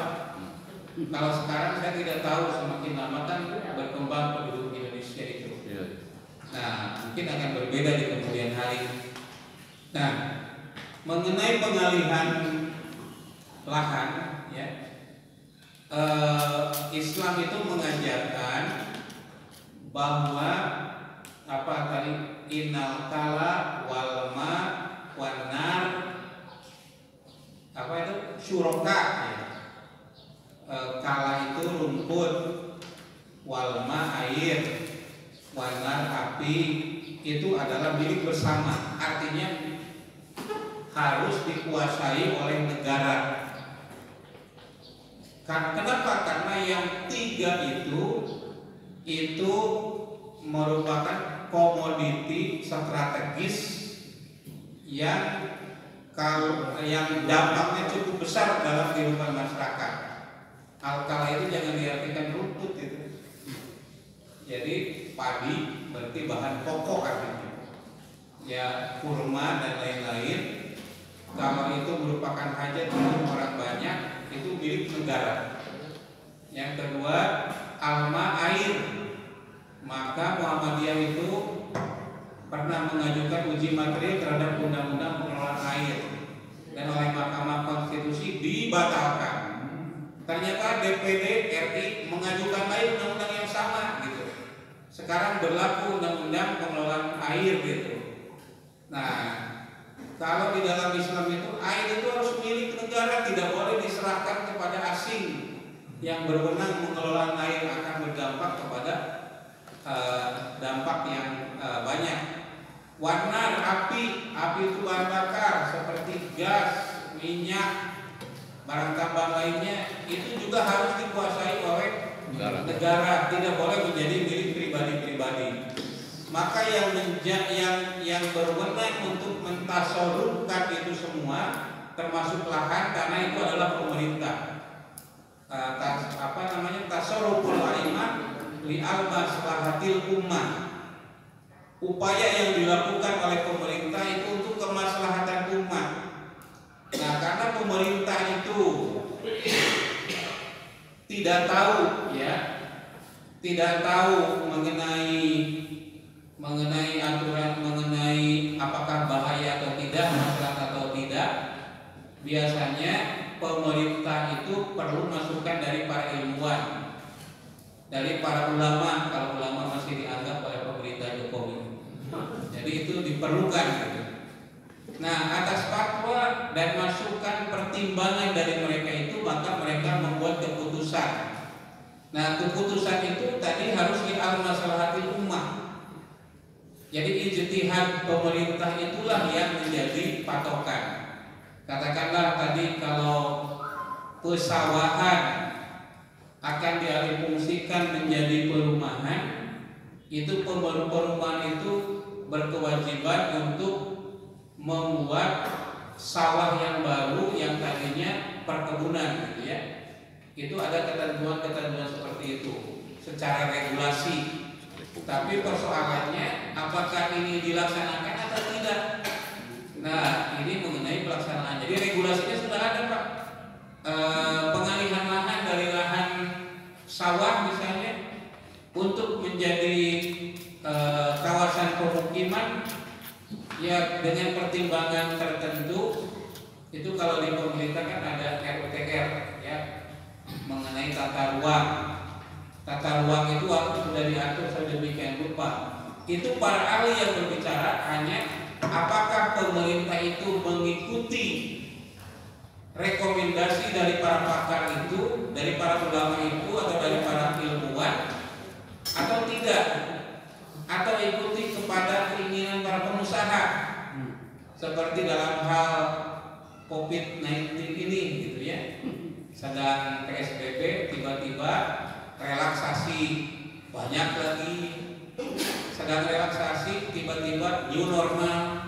Kalau sekarang saya tidak tahu, semakin lama kan berkembang penduduk Indonesia itu. Nah mungkin akan berbeda di kemudian hari. Nah mengenai pengalihan lahan ya, Islam itu mengajarkan bahwa apa tadi innal kala walma wanar apa itu syuroka ya. Kala itu rumput, walma air, wanar api itu adalah milik bersama. Artinya harus dikuasai oleh negara. Kenapa? Karena yang 3 itu merupakan komoditi strategis yang dampaknya cukup besar dalam kehidupan masyarakat. Al-kala itu jangan diartikan rumput itu. Jadi padi berarti bahan pokok artinya. Ya kurma dan lain-lain. Kalau itu merupakan hajat untuk orang banyak, itu milik negara. Yang kedua, alma air. Maka Muhammadiyah itu pernah mengajukan uji materi terhadap undang-undang pengelolaan air dan oleh Mahkamah Konstitusi dibatalkan. Ternyata DPD RI mengajukan air undang-undang yang sama gitu. Sekarang berlaku undang-undang pengelolaan air gitu. Nah, kalau di dalam Islam itu air itu harus milik negara, tidak boleh diserahkan kepada asing yang berwenang mengelola air, akan berdampak kepada dampak yang banyak. Warna api itu bahan bakar seperti gas, minyak, barang tambang lainnya itu juga harus dikuasai oleh negara, tidak boleh menjadi milik pribadi-pribadi. Maka yang berwenang untuk mentasarufkan itu semua termasuk lahan, karena itu adalah pemerintah. Tasarruful a'immah li al-maslahatil ummah. Upaya yang dilakukan oleh pemerintah itu untuk kemaslahatan umat. Nah, karena tidak tahu ya, tidak tahu mengenai aturan, mengenai apakah bahaya atau tidak, masalah atau tidak, biasanya pemerintah itu perlu masukan dari para ilmuwan, dari para ulama, kalau ulama masih dianggap oleh pemerintah Jokowi. Jadi itu diperlukan gitu. Nah, atas fatwa dan masukan pertimbangan dari mereka itu, maka mereka membuat keputusan. Nah, keputusan itu tadi harus al-maslahatil ummah. Jadi ijtihad pemerintah itulah yang menjadi patokan. Katakanlah tadi kalau pesawahan akan dialihfungsikan menjadi perumahan, itu perumahan itu berkewajiban untuk membuat sawah yang baru yang tadinya perkebunan gitu ya. Itu ada ketentuan-ketentuan seperti itu secara regulasi. Tapi persoalannya apakah ini dilaksanakan atau tidak? Nah, ini mengenai pelaksanaan. Jadi regulasinya sudah ada, Pak. Pengalihan lahan dari lahan sawah misalnya untuk menjadi kawasan pemukiman ya dengan pertimbangan tertentu. Itu kalau di pemerintah kan ada RUTR ya, mengenai tata ruang. Tata ruang itu sudah diatur sedemikian rupa. Itu para ahli yang berbicara hanya apakah pemerintah itu mengikuti rekomendasi dari para pakar itu, dari para ulama itu, atau dari para ilmuwan, atau tidak, atau ikuti kepada keinginan para pengusaha, seperti dalam hal COVID-19 ini gitu ya. Sedang PSBB tiba-tiba relaksasi banyak lagi, sedang relaksasi tiba-tiba new normal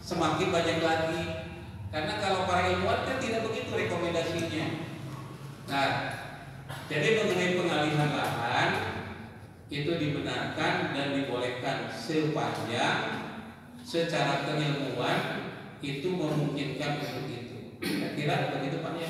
semakin banyak lagi. Karena kalau para ilmuwan kan tidak begitu rekomendasinya. Nah, jadi mengenai pengalihan lahan itu dibenarkan dan dibolehkan sepanjang secara keilmuan itu memungkinkan untuk itu. Kira-kira begitu Pak ya.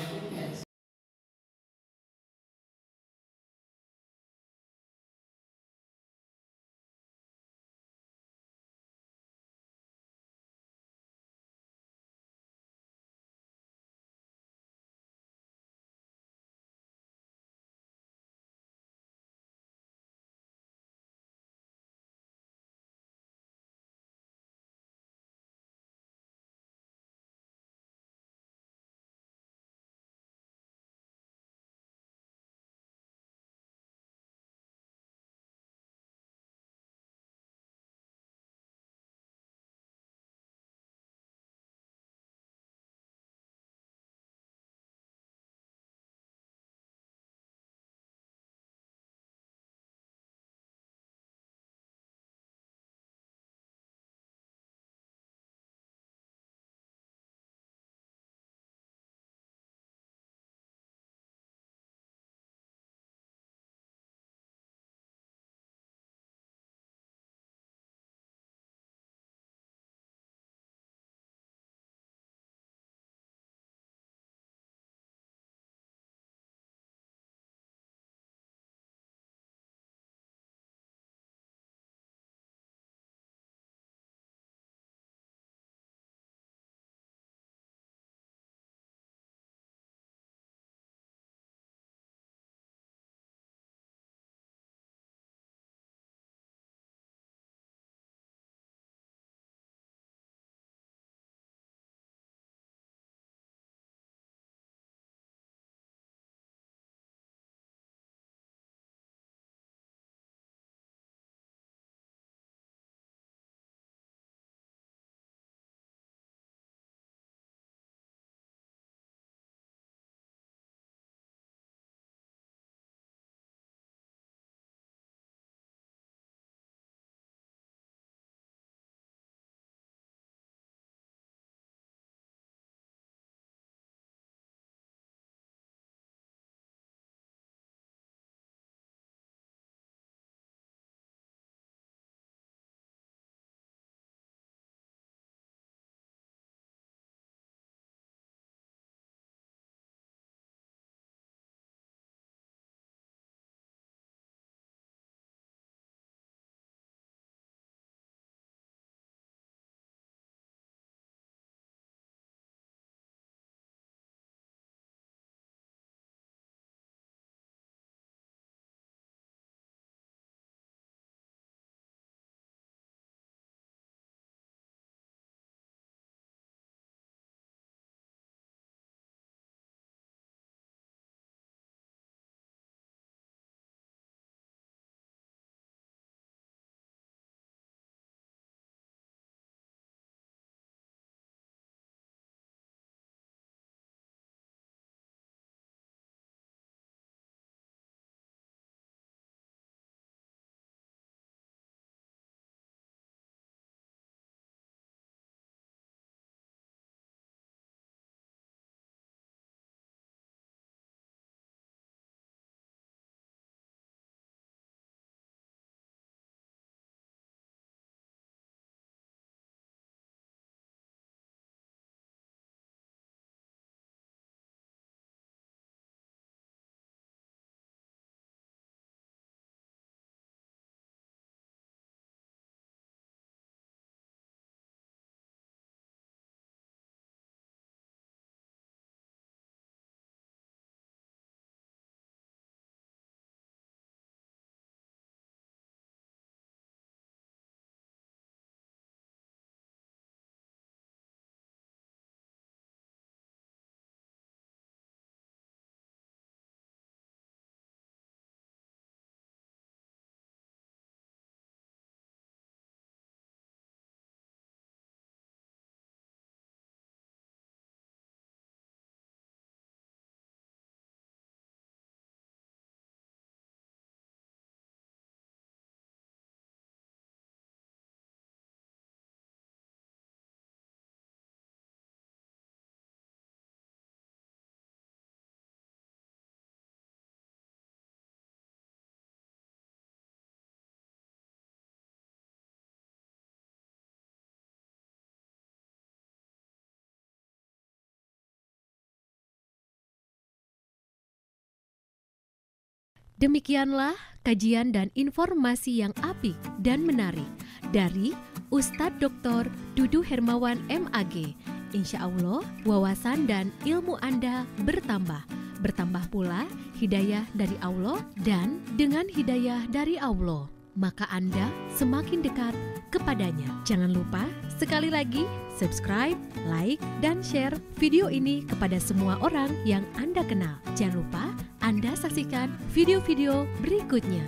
Demikianlah kajian dan informasi yang apik dan menarik dari Ustadz Dr. Dudu Hermawan MAG. Insya Allah wawasan dan ilmu Anda bertambah. Bertambah pula hidayah dari Allah, dan dengan hidayah dari Allah maka Anda semakin dekat kepadanya. Jangan lupa sekali lagi subscribe, like, dan share video ini kepada semua orang yang Anda kenal. Jangan lupa Anda saksikan video-video berikutnya.